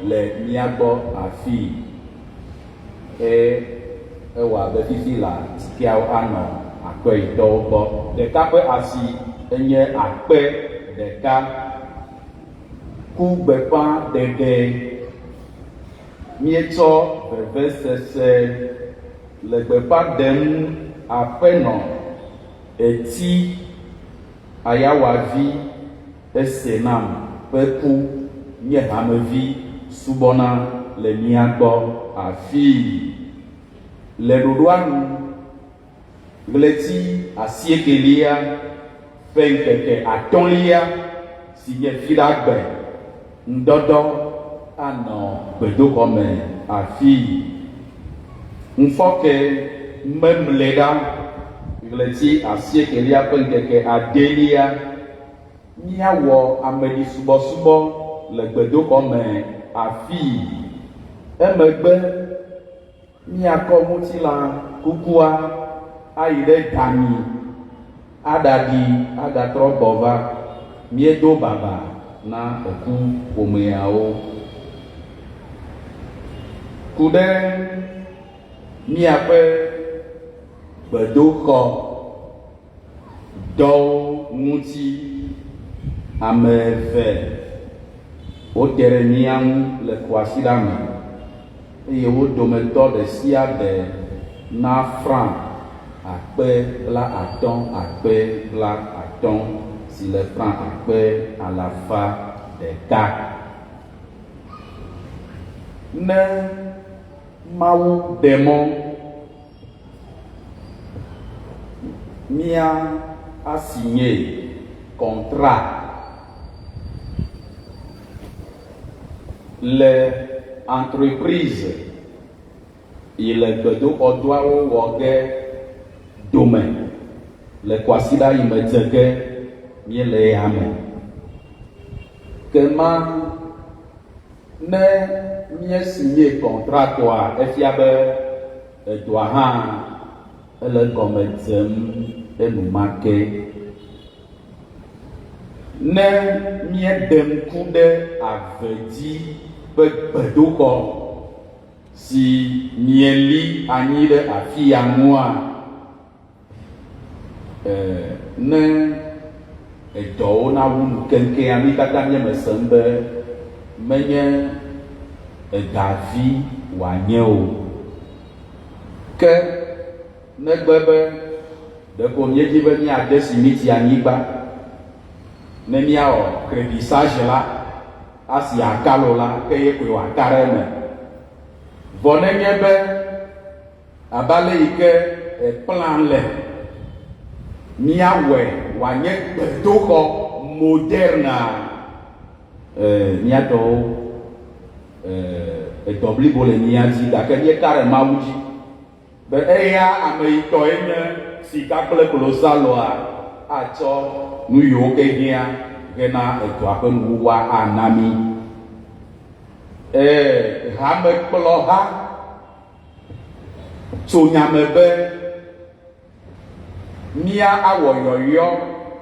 le míagbɔ afii. Ewɔ abe fifi la tikeawo anɔ akpetɔwo gbɔ. Ɖeka ƒe asi enye 1,000. Ku gbeƒã ɖeɖe míetsɔ vevesese le gbeƒã ɖem aƒenɔ eti ayawavi Esenam ƒe ku nye hamevi subɔna le mía gbɔ afii. Le ɖoɖoa nu ɣleti 9 ƒe ŋkeke 5 si nye fiɖagbe ŋdɔdɔ anɔ gbedoxɔ me afii. Ŋfɔke memle ɖa ɣleti 9 ƒe ŋkeke 10 míawɔ ameɖisubɔsubɔ le gbedoxɔ me afii. Emegbe míakɔ ŋutilã kukua ayi ɖe dami aɖaɖi agatrɔ gbɔ va míedo baba na eku ƒomeawo. Ku ɖe míaƒe gbedoxɔ dɔwo ŋuti ame 2 wote ɖe mía ŋu le xɔasiɖa me eye wo dometɔ ɖe sia ɖe na franc 50,000 si le franc 100,000. Ne Mawu ɖe mɔ mía asigné contrat le entreprise yi le gbedoxɔdoawo wɔ ge dome le xɔasiɖa yi me dze ge míele ya me. Kema ne míesigné contratoa efia be edoa hã ele gɔme dzem enumake. Ne míeɖem ku ɖe avedzi ƒe gbedoxɔ si mieli anyi ɖe afi ya ŋua, ne edɔwo na wu nu keŋkeŋ ami katã míeme sem be menye edavi wòanye o. Ke negbe be ɖeko míedzi be míade simiti anyigba ne míawɔ crédissage la asi akalo la ke ye koe wòaka ɖe eme. Vɔ nenye be abale yi ke plan le míawɔe wòanye gbedoxɔ moderne míatɔwo edɔ blibo le mía dzi gake míeka ɖe Mawu dzi be eya ame yi tɔe nye sika kple klosaloa atsɔ nu yiwo ke hiã hena edɔa ƒe nuwuwua ana mí. Hamekplɔha tso nyame be mía awɔ yɔyɔ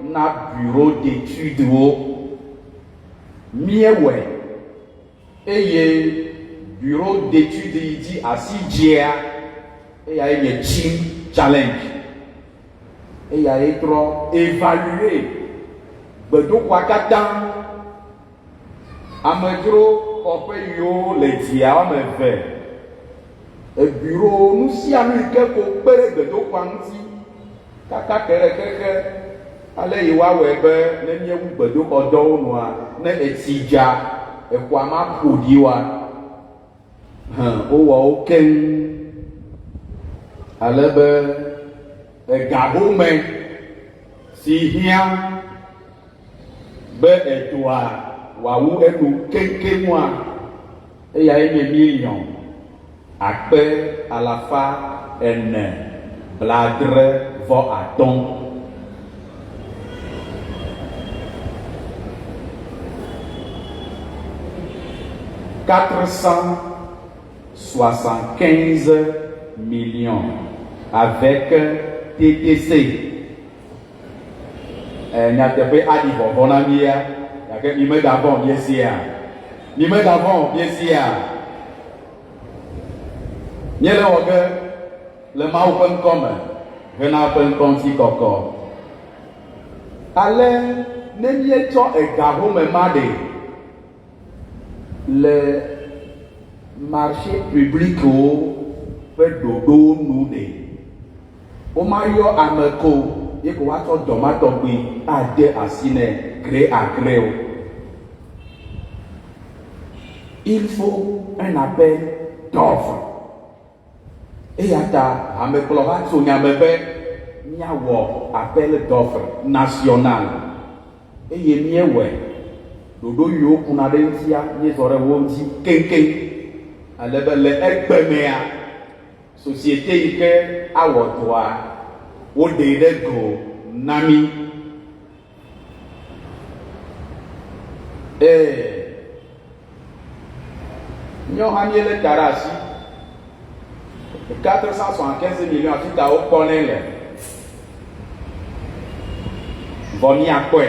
na bureau d'études wo míewɔe eye bureau d'études yi dzi asi dzia eyae nye Chin challenge eyae trɔ évaluer gbedoxɔa katã amedzro xɔƒe yiwo le dzia wɔme eve bureau nu sia nu yi ke ko kpe ɖe gbedoxɔa ŋuti kaka ke ɖe xexe ale yi woawɔe be ne míewu gbedoxɔ dɔwo nua ne etsi dza exɔa ma ƒo ɖi wa wowɔ wo keŋ ale be egahome si hiã be edɔa wòawu enu keŋkeŋua eyae nye million akpe alafa ene bladre vɔ atɔ̃. $475 millions avec TTC. Nyateƒe aɖi vɔvɔ na mía gake mi me davɔ miesia mi me davɔ miesia míele wɔ ge le Mawu ƒe ŋkɔ me hena ƒe ŋkɔ ŋuti kɔkɔ. Ale ne míetsɔ egahome ma ɖe le marché publicwo ƒe ɖoɖo nu ɖe womayɔ ame ko ye ko woatsɔ dɔmatɔgbe ade asi nɛ gré à gré o. Il faut un appel d'offre. Eya ta amekplɔha tso nyame be míawɔ appel d'offre national eye míewɔe ɖoɖo yiwo kuna ɖe ŋutia míezɔ ɖe wo ŋuti keŋkeŋ ale be le egbemea société yi ke awɔ dɔa woɖe ɖe go na mí. Nyɔ hã míele ta ɖe asi 475 millions afi ta wokpɔ nɛ le vɔ míakpɔe.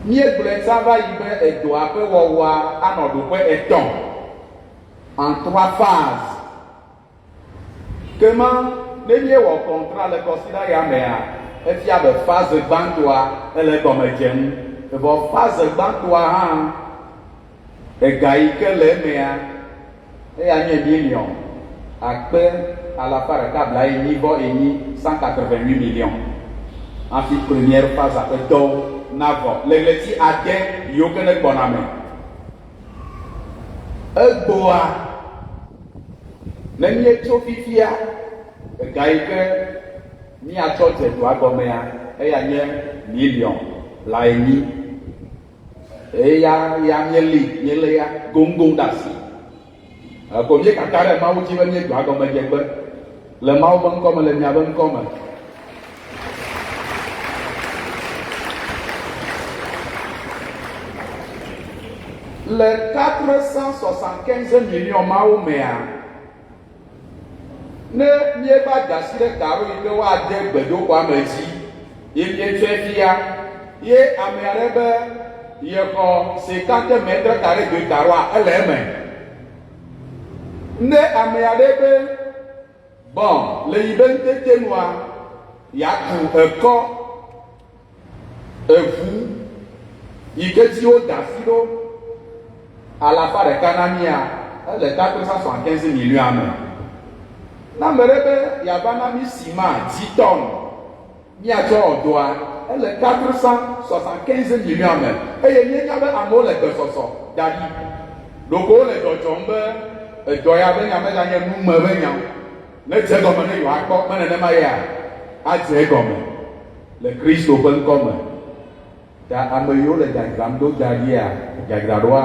Míegblɔe sa va yi be edɔa ƒe wɔwɔa anɔ ɖoƒe etɔ̃ en 3 phases. Kema ne míewɔ contrat le kɔsida ya mea efia be phase gbãtɔa ele gɔme dzem vɔ phase gbãtɔa hã ega yi ke le emea eya nye million akpe alafa ɖeka bla enyi vɔ enyi 188 millions hafi première phase aƒetɔwo na vɔ le ɣleti ade yiwo ke ne gbɔna me. Egboa ne míetso fifia ega yi ke míatsɔ dze dɔa gɔmea eya nye million bla enyi eya míele ya goŋgoŋ ɖe asi. Ko mí kaka ɖe Mawu dzi be míedo agɔme dze gbe le Mawu ƒe ŋkɔ me le mia ƒe ŋkɔ me. Le 475 millions mawo mea ne míeva da asi ɖe karo yi ke woade gbedoxɔa me dzi ye míetsɔe fia ye ame aɖe be yexɔ 50 mètres carrés de karoa ele eme. Ne ame aɖe be bon le yi be ŋutetenua yaku ekɔ eʋu yi ke dzi woda si ɖo alafa ɖeka na mia ele 475 millions me. Na me ɖe be yava na mi sima 10 tonnes miatsɔ ɔdoa ele 475 millions me eye mienya be amewo le gbesɔsɔ da ɖi ɖoko wole dzɔdzɔm be edɔ ya be nya meganye nume be nya ne dze gɔme ne yewoakpɔ me nenema ya adze gɔme le Kristo ƒe ŋkɔ me. Ta ame yiwo le dzadzram ɖo da ɖia dzadzraɖoa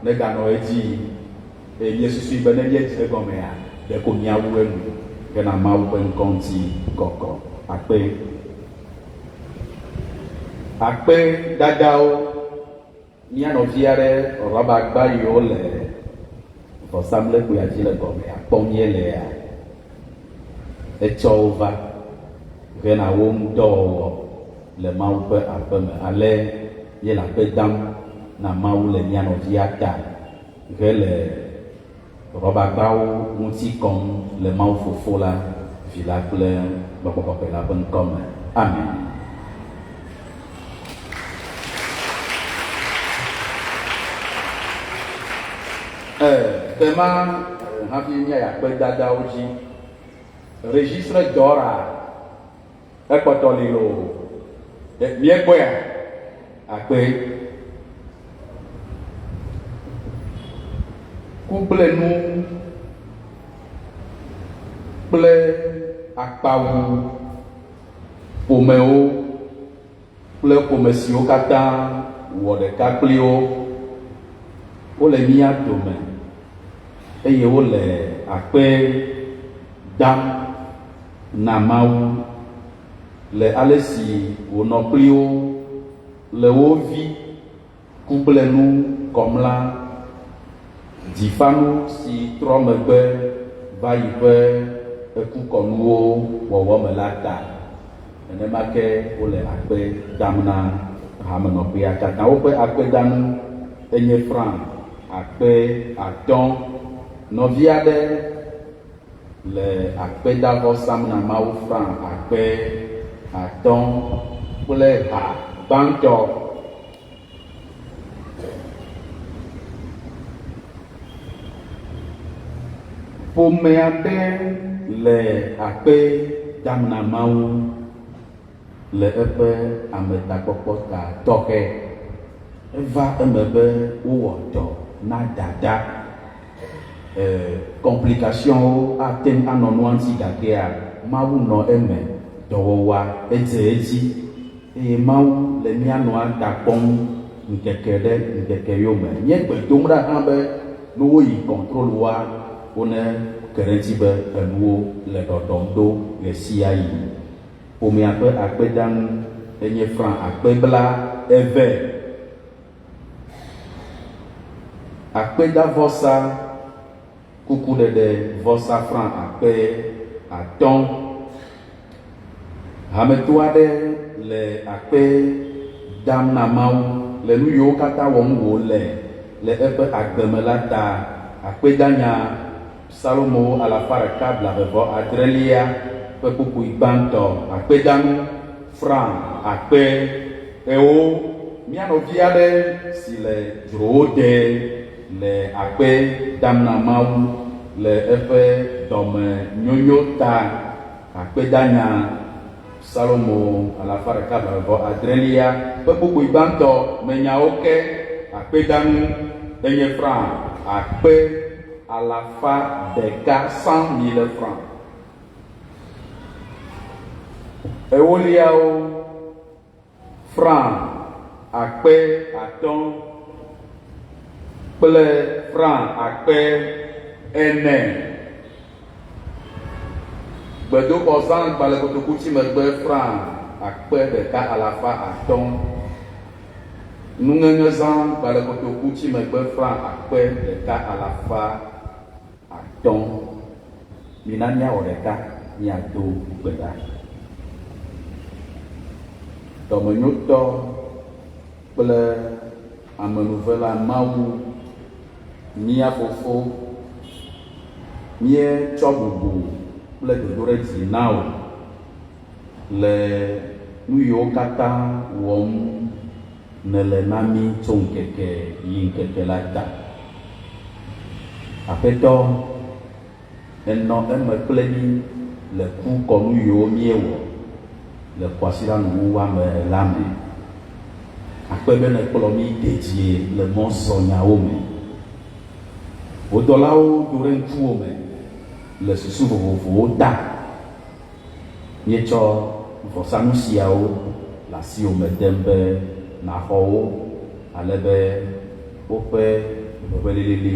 ne ganɔ edzi eye miesusui be ne miedze gɔmea ɖeko miawu enu gena Mawu ƒe ŋkɔ ŋuti kɔkɔ. Akpe dadawo mia nɔvi aɖe rɔbagba yiwo le vɔsamlekpuia dzi le gɔmea kpɔm mielea etsɔ wo va gena wo ŋu dɔ wɔwɔ le Mawu ƒe aƒe me ale ye le akpe dam na Mawu le mia nɔvia ta hele rɔbagbawo ŋuti kɔm le Mawu Fofo la, Vi la kple Gbɔgbɔ Kɔkɔe la ƒe ŋkɔ me. Amen. Tema hafi mia akpe dadawo dzi registre dɔra ekpɔtɔ lilo miekpɔa akpe kublenu kple akpawu ƒomewo kple ƒome siwo katã wɔ ɖeka kpli wo wole mía dome eye wole akpe dam na Mawu le ale si wònɔ kpli wo le wo vi kublenu kɔm la, dzifanu si trɔ megbe va yi ƒe ekukɔnuwo wɔwɔ me la ta. Nenema ke wole akpe dam na hamenɔƒea katã. Woƒe akpedanu enye franc akpe 5. Nɔvi aɖe le akpedavɔ sam na Mawu franc akpe 5 kple ha gbãtɔ. Ƒome aɖe le akpe dam na Mawu le eƒe ametakpɔkpɔ ta tɔxɛ. Eva eme be wowɔ dɔ na dada. Complications ate anɔ nua ŋuti gakea Mawu nɔ eme dɔwɔwɔa edze edzi eye Mawu le mía nɔa ta kpɔm ŋkeke ɖe ŋkeke yome. Nye gbe dom ɖa hã be ne woyi contrôle wa wone ke ɖe ŋuti be enuwo le ɖɔɖɔm ɖo ɣe sia ɣi. Ƒomea ƒe akpedanu enye franc akpe 20. Akpedavɔsa kukuɖeɖe vɔsa franc akpe 5. Hameto aɖe le akpe dam na Mawu le nu yiwo katã wɔm wòle le eƒe agbeme la ta. Akpedanya Salomo 127 ƒe kpukpui gbãtɔ. Akpedanu franc akpe 1. Mía nɔvi aɖe si le dzrowo ɖe le akpe dam na Mawu le eƒe dɔme nyonyo ta. Akpedanya Salomo 127 ƒe kpukpui gbãtɔ menyawo ke akpedanu enye franc akpe 100,000 franc. Ewoliawo franc akpe 5 kple franc akpe 4. Gbedoxɔ zã gbalẽ kotokuti megbe franc akpe 1,500. Nuŋeŋe zã gbalẽ kotokuti megbe franc akpe 1,500. Mina miawɔ ɖeka miado gbe ɖa. Dɔmenyotɔ kple amenuvela Mawu mía Fofo míetsɔ bubu kple dodoɖedzi na wo le nu yiwo katã wɔm nele na mi tso ŋkeke yi ŋkeke la ta. Aƒetɔ enɔ eme kple mi le ku kɔnu yiwo miewɔ le kɔasiɖanuwuwa me la me. Akpe be nekplɔ mi dedie le mɔzɔnyawo me. Wo dɔlawo do ɖe ŋkuwo me le susu vovovowo ta. Mietsɔ vɔsanu siawo le asiwo me dem be naxɔ wo ale be woƒe veveliléle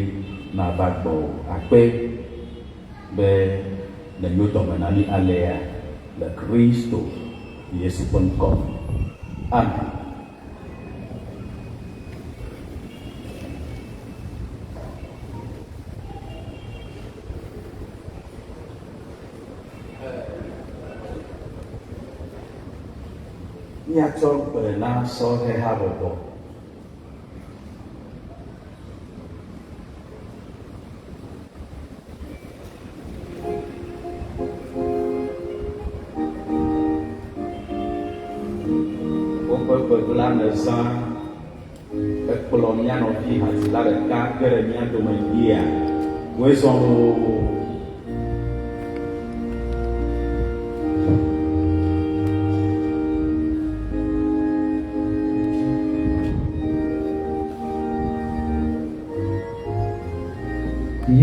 nava gbɔ o. Akpe be le mio dɔme na mi alea le Kristo Yesu ƒe ŋkɔ me. Amen. Miatsɔ gbe na sɔhe habɔbɔ. Woƒe gbegblẽ me zã ekplɔ mia nɔvi hazila ɖeka ge ɖe mia dome yia. Woe zɔ loo.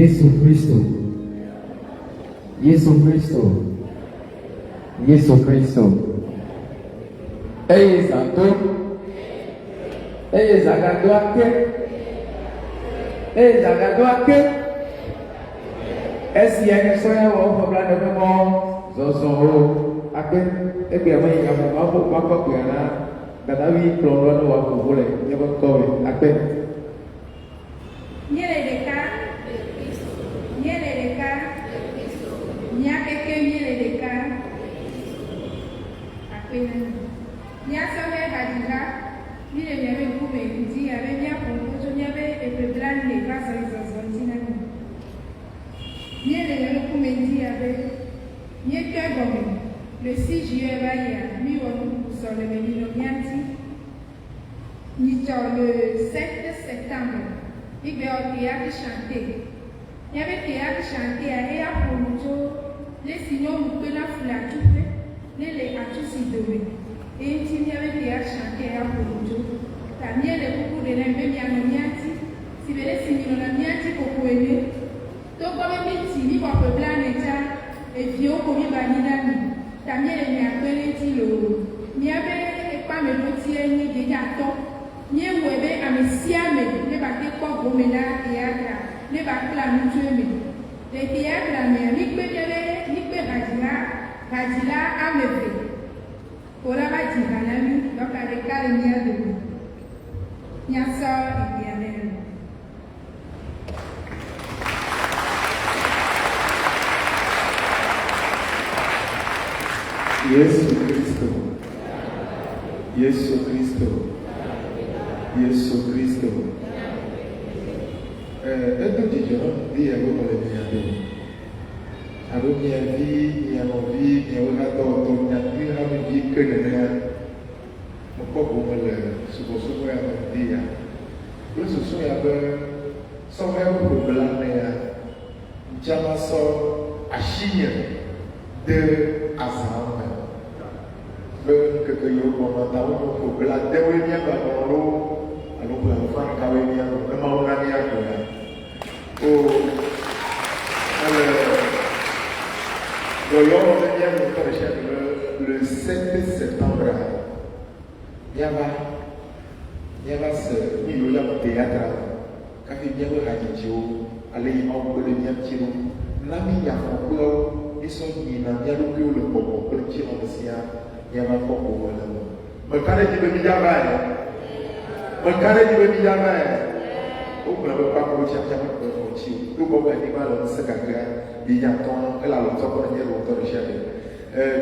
Yesu Kristo, Yesu Kristo, Yesu Kristo. Eye zato, eye zagado ake, eye zagado ake. Esi ene soya wa o fabla de mo zozo o ake ebe ame ya mo ma ko ma ko ya na dadawi plonro no wa ko bole ye ko ko ake.
Le 6 juillet, nous sommes le 7 septembre, il y a un théâtre chanté. Il y avait un théâtre chanté et pour nous, les signaux nous peuvent la foule les atouts et il y avait un théâtre chanté pour nous. La mienne est beaucoup de l'embêtement, si vous voulez, si nous avons mis pour aimer. Donc, comme il dit, il va peu blanc et vieux comme il va dire. Tamie le miakpele ti lo miabe ekpa me do tie ni dejato nye webe amesiame ne ba te kɔ gome na théâtre ne ba kla nutu me le théâtre me ni pe hadzila ameve kola ba di banami donc avec le mia de mia sœur et bien elle.
Yesu Kristo, Yesu Kristo, Yesu Kristo. Edo dzidzɔ bi alo le mia do. Alo mia vi, mia nɔvi, miawo katã wotɔ miavi hamevi ke nenea. Mekpɔ gome le subɔsubɔ ya me fi ya. Kple susu ya be sɔhɛ ƒo bla nea, dzama sɔ asinye de azã me. Be keke yiwo kpɔmɔ ta wo ƒo bla dewoe miaƒe agbɔlo alo ƒe afãkawoe miaƒe emawo na miaƒe ya. O ele dɔyɔwɔ ɖe miaƒe ŋutɔ ɖe sia ɖe le 7 septembre miava se nu yiwo ya me théâtre kafi miaƒe hadzidziwo ale yi mawo kpe ɖe mia ŋuti ɖo na mi nyafɔkpewo mísɔ yina mia ɖokuiwo le gbɔgbɔ kple ŋutinɔme sia. Miava kɔ ko wole me. Meka ɖe dzi be mi dzava ya. Meka ɖe dzi be mi dzava ya. Wogblɔ be kpakpo tsiatsiam kpe ŋɔtsi. Togbɔ be anyigba le ŋusẽ gagã, bidzatɔ ele alɔtɔ kple nye lɔtɔ ɖe sia ɖe.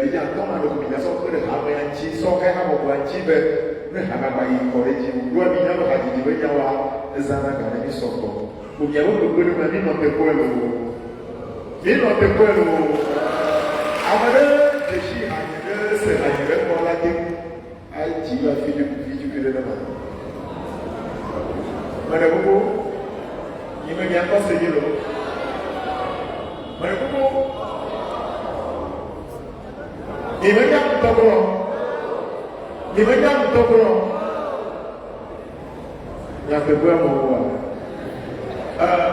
Bidzatɔ ma ɖe mi nyasɔ kpe ɖe hamea ŋuti, sɔhe habɔbɔa ŋuti be ne hagagba yi kɔ ɖe dzi. Ɖoa mi nya be hadzidzi be nyawoa ezãna ga ɖe mi sɔgbɔ. Mo miawo gbegbe ɖe me mi nɔ teƒe le o. Mi nɔ teƒe le o. Ame ɖe dzeshi hanye ɖe se hanye ɖe kɔ la dzi. tu vas finir tu peux le demander. Madame Bobo, il me vient pas ce yellow. Madame Bobo, il me vient tout encore. Il me vient tout encore. Il y a peu de mon roi.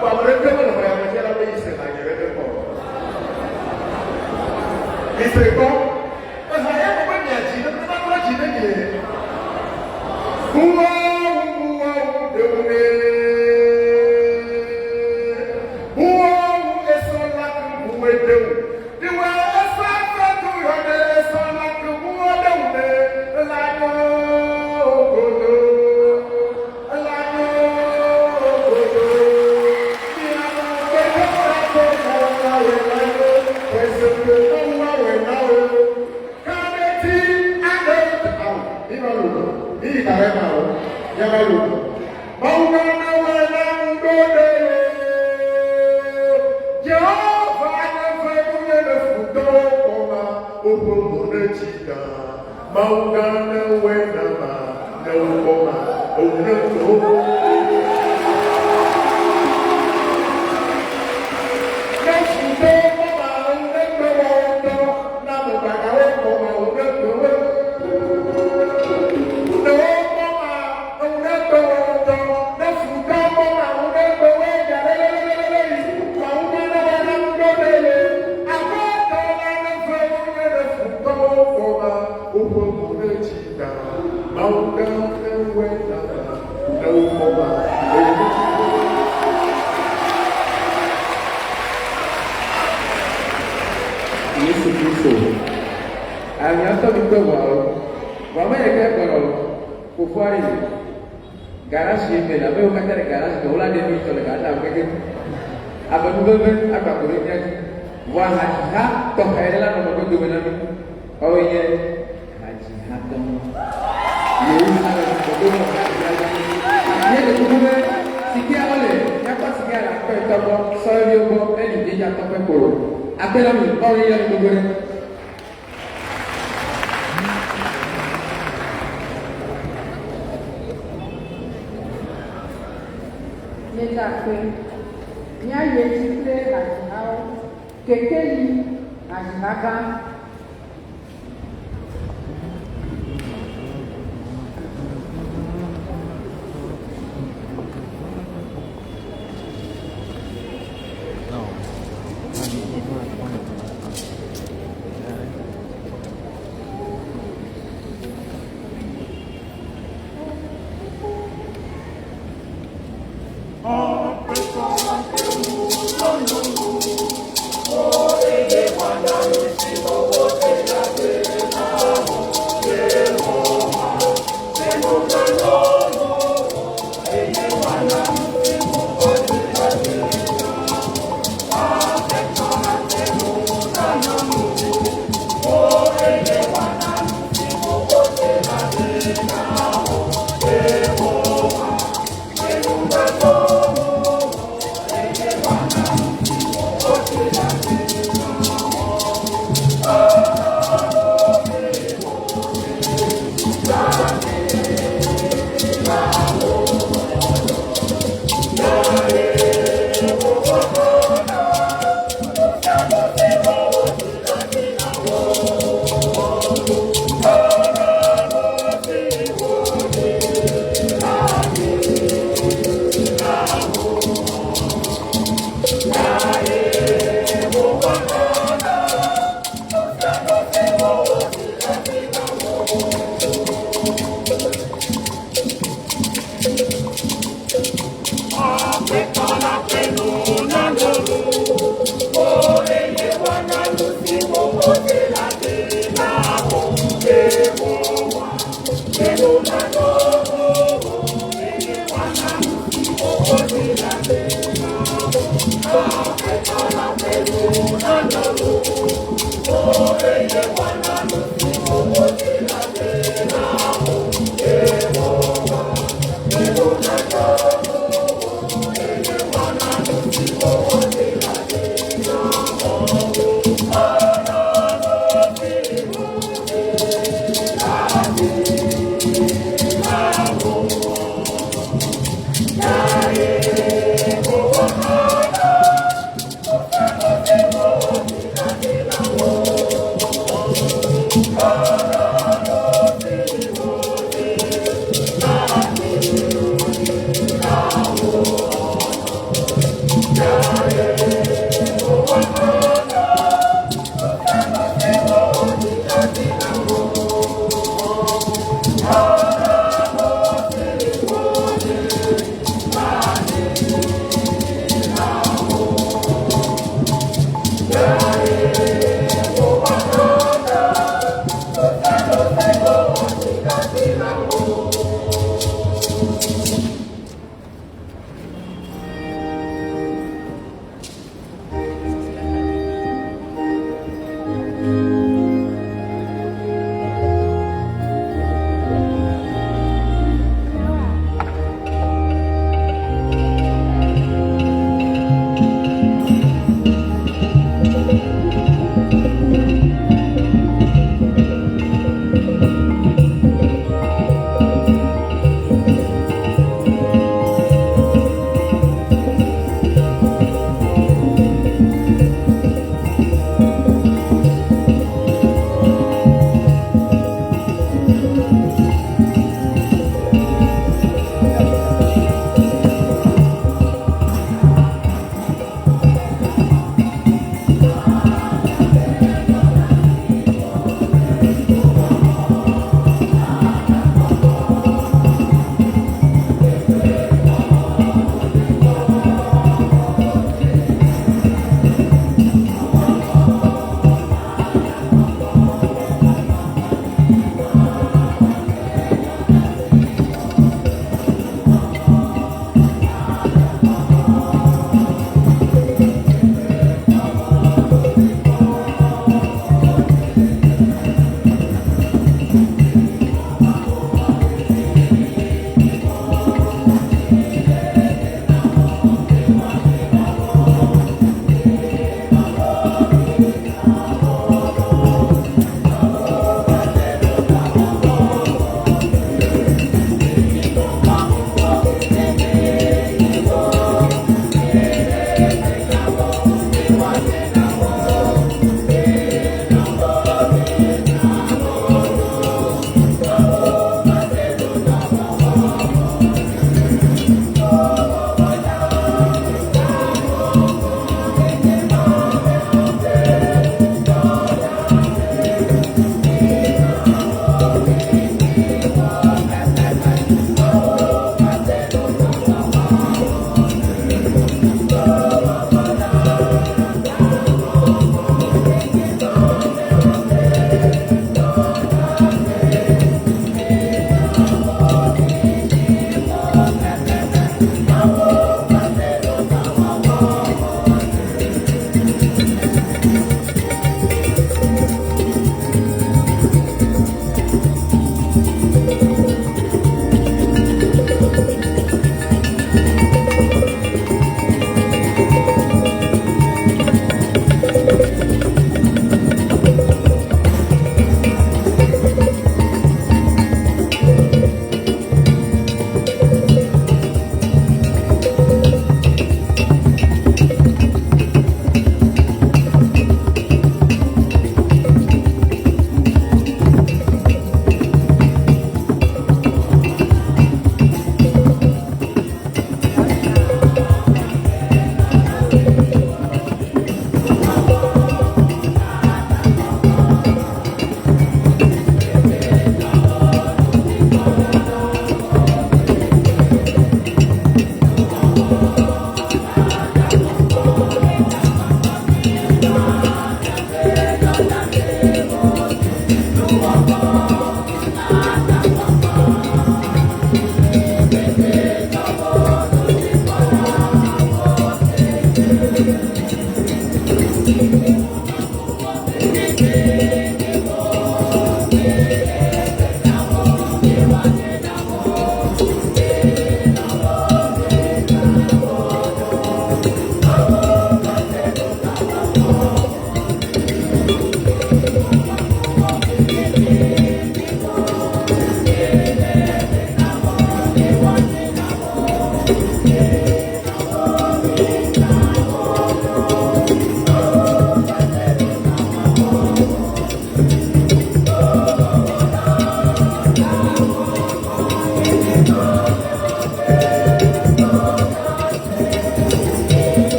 Pour me répéter, on va mettre la paix, c'est la guerre de mort. Et c'est bon. Parce qu'il y a beaucoup de gens qui ne peuvent pas dire.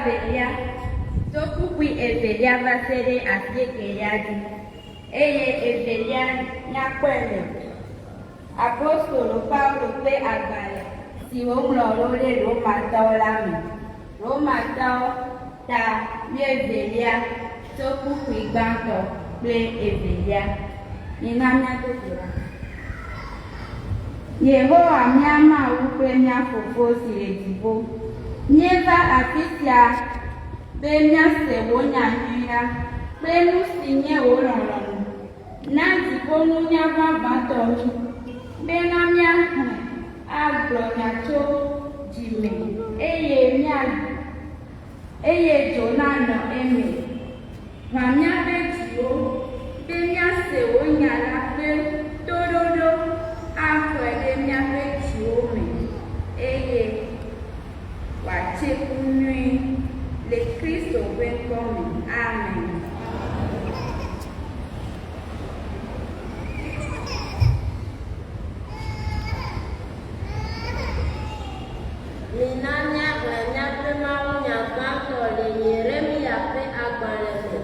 velia, tokukui evelia va se ɖe asi ekelia dzi, eye evelia nyakpɔe le apostolo Paulo ƒe agbalẽ si woŋlɔ ɖo ɖe Romatɔwo la me. Romatɔwo ta 12 tokukui gbãtɔ kple evelia. Mina míaɖo gbe la. Yehowa mía Mawu kple mía Fofo si le dziƒo, míeva afi sia be míase wò nya nyui la kple nu si nye wò lɔlɔ̃nu na dziƒonunya vavãtɔ mi, bena míaxlẽ agblɔ nya tso dzime eye dzo nanɔ eme. Ʋã míaƒe dziwo be míase wò nya la kple toɖoɖo axɔe ɖe míaƒe dziwo me eye wòatse ku nyui le Kristo ƒe ŋkɔ me. Amen.
Mina míagblẽ míaƒe mawunya gbãtɔ le Yeremia ƒe agbalẽ me.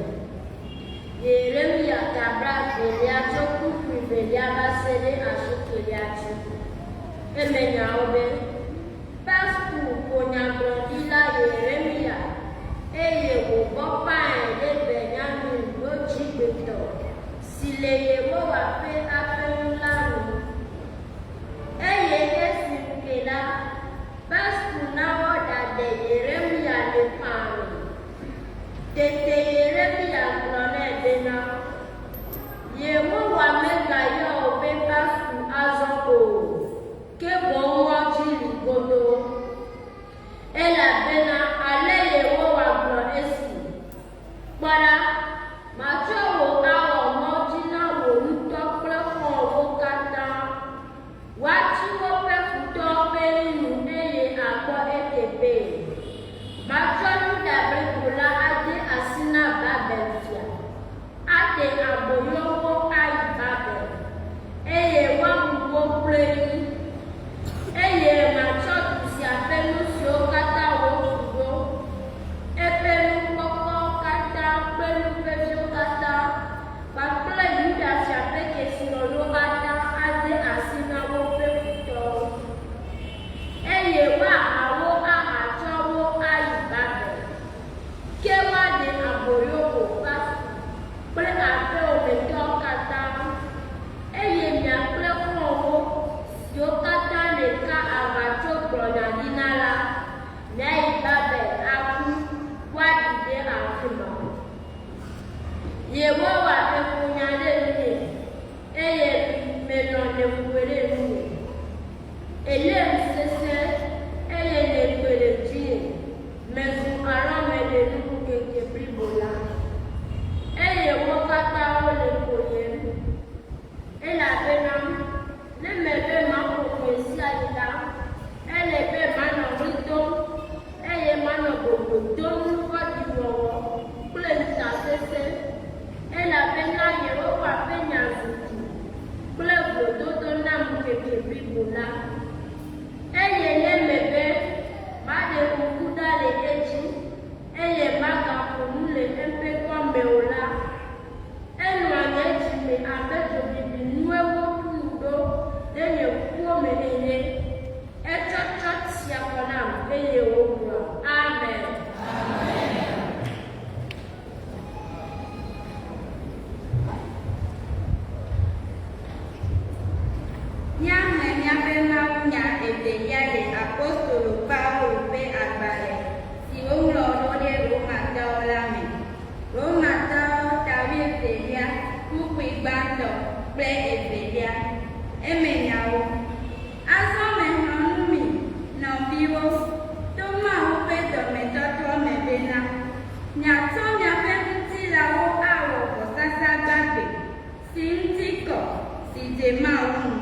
Yeremia tabla velia tso kukui velia va se ɖe asikelia dzi. Eme nyawo be Pasku ƒo nyagblɔɖila Yeremia eye wòbɔ pae ɖe Benyamin ƒe dzigbetɔ si le Yehowa ƒe aƒe nu la nu. Eye esi ŋke la, Pasku na wɔ ɖaɖe Yeremia le ƒãme. Tete Yeremia gblɔ nɛ bena Yehowa megayɔ wò be Pasku azɔ o, ke boŋ ŋɔdzi li godoo. Elabena ale Yehowa gblɔ esi, kpɔ ɖa, matsɔ wò awɔ ŋɔdzi na wò ŋutɔ kple xɔ̃wo katã. Woatsi woƒe futɔwo ƒe nu eye àkpɔ eteƒe. Matsɔ Yuda blibo la ade asi na Babel fia, aɖe aboyo wo ayi Babel, eye woawu wo kple yi, eye matsɔ du sia ƒe nu siwo katã woɖu ɖo, eƒe nukpɔkpɔwo katã kple nuveviwo katã, kpakple Yuda fia ƒe kesinɔnuwo katã ade asi na woƒe futɔwo, eye woahawo ahatsɔ wo ayi Babel, ke woaɖe aboyo wò Pasku kple aƒewòmetɔwo katã, eye miakple xɔ̃wo siwo katã le ka aʋatso gblɔnya ɖi na la, miayi Babel aku woaɖi ɖe afi ma. Yehowa eƒo nya ɖe nunye eye melɔ̃ le ƒoe ɖe nunye. Elém sesẽ eye legbe le dzinye, mezu alɔme le nukeke blibo la, eye wo katã wole ƒoyem. Elabena ne mebe maƒo ƒoe sia yi la, ele be manɔ ɣli dom eye manɔ gbogbo dom nuvɔ̃ɖiwɔwɔ kple nutasesẽ, elabena Yehowa ƒe nya zu du kple vlododo nam keke blibo la. Eye ne mebe maɖe kuku ɖa le edzi eye magaƒo nu le eƒe gɔme o la, enɔa nye dzime abe dzobibi nue woɖu ɖo ɖe nye ŋkuwo me ene. Etsɔtsɔ sia kɔ nam eye wogblɔ Amen. Míaxlẽ míaƒe mawunya evelia le apostolo Paulo ƒe agbalẽ si woŋlɔ ɖo ɖe Romatɔwo la me. Romatɔwo ta 12 kukui gbãtɔ kple evelia. Eme nyawo. Azɔ mexlɔ̃ nu mi nɔviwo to Mawu ƒe dɔmetɔtrɔ me bena miatsɔ miaƒe ŋutilãwo awɔ vɔsasa gbagbe si ŋuti kɔ si dze Mawu ŋu.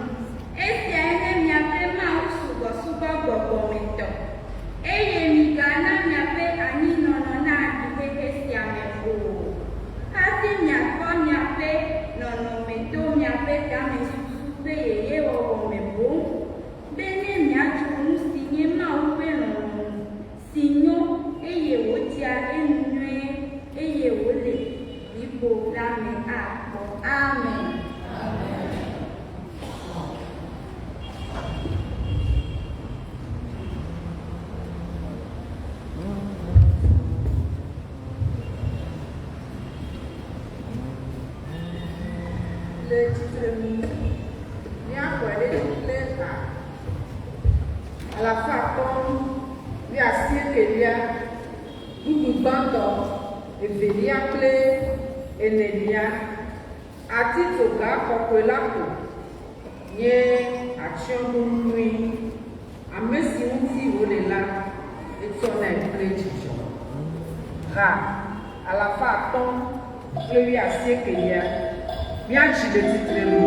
Esiae nye miaƒe Mawu subɔsubɔ gbɔgbɔmetɔ, eye migana miaƒe anyinɔnɔ na aɖuxexe sia me o, hafi miakpɔ miaƒe nɔnɔme to miaƒe gamesusu ƒe yeyewɔwɔ me boŋ, be ne miatso nu si nye Mawu ƒe lɔlɔ̃nu si nyo eye wòdze
le titre mi míakɔe ɖe kple alafa atɔ̃ wi asiekɛlia bubu gbãtɔ evelia kple enelia atitsoga kɔkɔe la ko nye atsyɔ̃ɖoɖoe ame si ŋuti wole la etsɔnɛ kple dzidzɔ ha alafa atɔ̃ kple wi asiekɛlia míatsi le tsitre nu.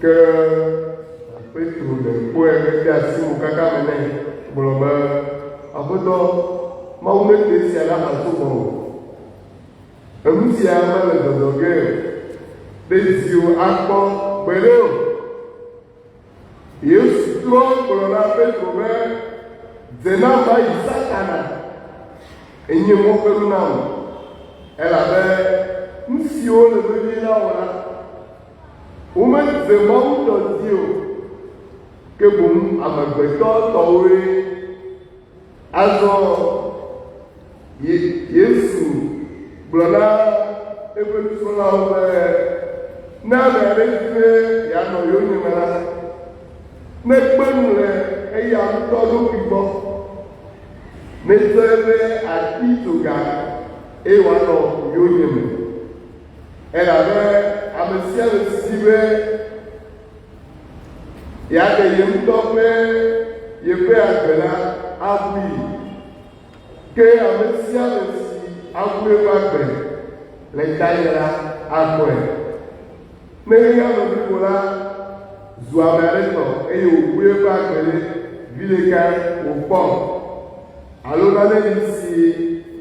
Que Petro, le poème de Assimou Kakamene, gblɔ be aƒetɔ Mawu mete sia la asopɔ o. Enu sia mele dɔdɔge ɖe ziwo akpɔ gbeɖe o. Yesu trɔ gblɔ na Petro be dze na va yi Satana enye mɔƒelu na wò elabe nu siwo le vevie na wò la womedze Mawu tɔ dzi o ke boŋ amegbetɔ tɔwoe azɔ Yesu gblɔ na eƒe nusrɔ̃lawo be ne ame aɖe di be yeanɔ yonyeme la nekpe nu le eya ŋutɔ ɖokui gbɔ netsɔe be ati tsoga eye wòanɔ yonyeme elabe ame sia ame si be yeaɖe ye ŋutɔ ƒe yeƒe agbe la abui ke ame sia ame si abu eƒe agbe le tanye la akɔe ne eya me blibo la zu ame aɖe tɔ eye wòbu eƒe agbe le vi ɖeka wòkpɔ alo nane yi si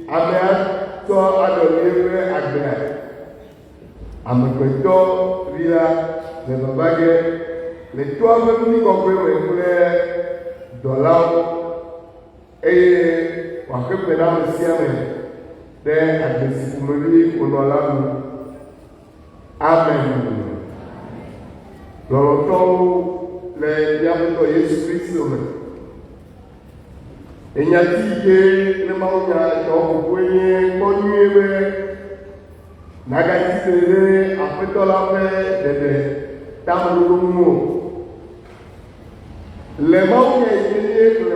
ame atsɔ aɖɔli eƒe agbea amegbetɔ vi la le baba ge le toa ƒe nuɖikɔkɔe me kple dɔlawo eye wòaxe ƒe na ame sia ame ɖe agbe si ƒomevi wònɔ la nu. Amen. Lɔlɔtɔwo le míaƒe Tɔ Yesu Kristo me. Enyati ke ne Mawu nya etɔ ƒoƒoe nye kpɔ nyuie be nagati te ɖe Aƒetɔ la ƒe ɖeɖe tameɖoɖo ŋu o. Le Mawu nya yi ke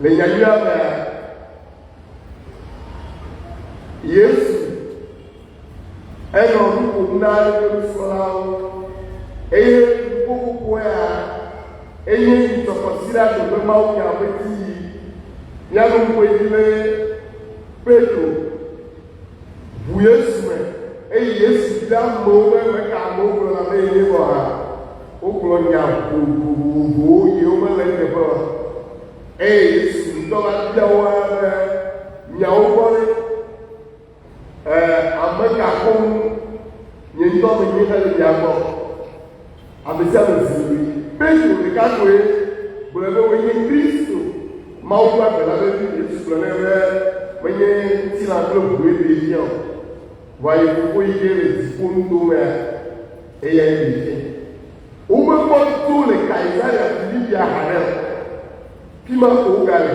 le nyanyua mea Yesu enɔ nu ƒom na eƒe nusrɔ̃lawo eye ƒuƒoƒoa enye tɔkɔsi ɖe aɖe Mawu nya ƒe ti míaɖo ŋkɔe dzi be Petro ʋu Yesu me eye Yesu ɖe amewo be meka amewo gblɔ na be ye bɔ ha wogblɔ nya vovovowo yiwo mele teƒe o eye Yesu ŋutɔ va bia wo be nyawo gbɔ ɖe ame gakpɔm nye ŋutɔ me nye hele bia gbɔ ame sia ame zi Petro ɖeka koe gblɔ be wònye Kristo Mawu ƒe agbe la be Yesu gblɔ nɛ be menye ŋutilã kple ʋu ɖe fia o vɔayi ƒoƒo yi ke le dziƒo nuto mea eya yi ɖe womekpɔ to le Kaesarea Filipia haɖe o fi ma ko wogale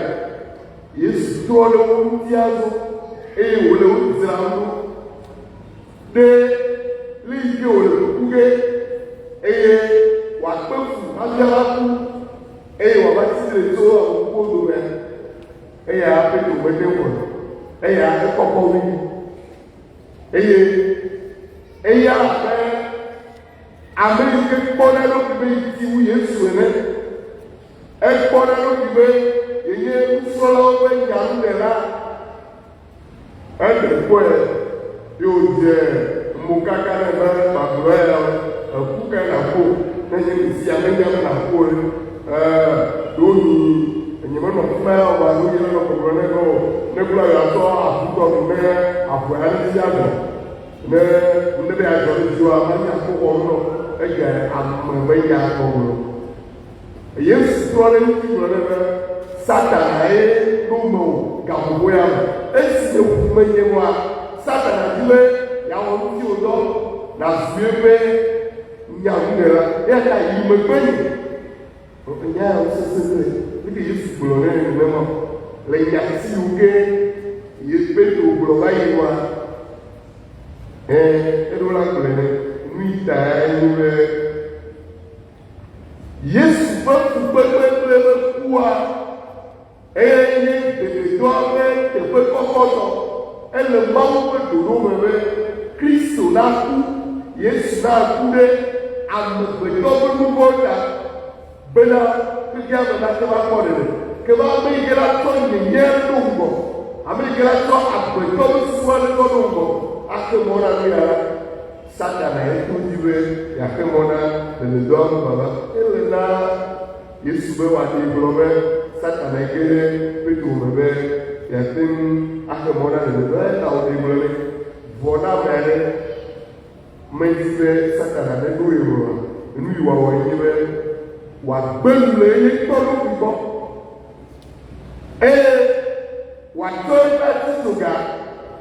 Yesu trɔ ɖe wo ŋuti azɔ eye wòle wo dzram ɖo ɖe li yi ke wòle ƒoƒu ge eye wòakpe fu hafi aƒu eye wòava tsitre tso ameƒoƒo dome eya Petro mede wɔ eya ekɔkɔ wi eye eya abe ame yi ke kpɔ ɖe eɖokui be yi wu Yesu ene ekpɔ ɖe eɖokui be yenye nusrɔ̃lawo ƒe nyanuɖela eɖe kpɔe ye wòdze mokaka ɖe be magblɔ ya eku ka nàƒo nenye ŋusia menye be nàƒo ɖomi enye menɔ fi ma ya o alo ye nenɔ gbɔgblɔ ne no ne gblɔ yeatɔ aƒutɔ nu ne aƒo ya ne sia dɔ ne ne be adzɔ ne dzioa manya ko wɔm nɔ ege ame be ya gbɔgblɔ Yesu trɔ ɖe ŋuti gblɔ ne be Satana ye ɖo me o gaƒoƒo ya me esi ne ʋu menye moa Satana di be yawɔ ŋuti wòdɔ nazu eƒe nyanuɖela eya ta yi megbe nyi nya ya wosese le eke Yesu gblɔ ne nenema le nyasiwo ke Yesu Petro gblɔ va yi moa eɖo la gblɔ ne nu yi ta enye be Yesu ƒe ƒukpekpe kple eƒe kua enye dedetɔa ƒe teƒe kɔkɔtɔ ele Mawu ƒe ɖoɖo me be Kristo na ku Yesu na ku ɖe amegbetɔ ƒe nu vɔ ta bena xexea me nate va kpɔ ɖeɖe ke be ame yi ke la tsɔ nyenye ɖo ŋgɔ ame yi ke la tsɔ agbetɔ ƒe susu aɖe tsɔ ɖo ŋgɔ axe mɔ na nu ya la Satana eto di be yaxe mɔ na dedetɔa ƒe baba ele na Yesu be wòaɖe gblɔ be Satana ge ɖe Petro me be yeate ŋu axe mɔ na nene be ta wòɖe gblɔ nɛ. Vɔ na ame aɖe medi be Satana neɖo ye o. Nu yi wòawɔ nye be wòagbe nu le eye tɔ ɖokui gbɔ. Eye wòatɔ eƒe atitoga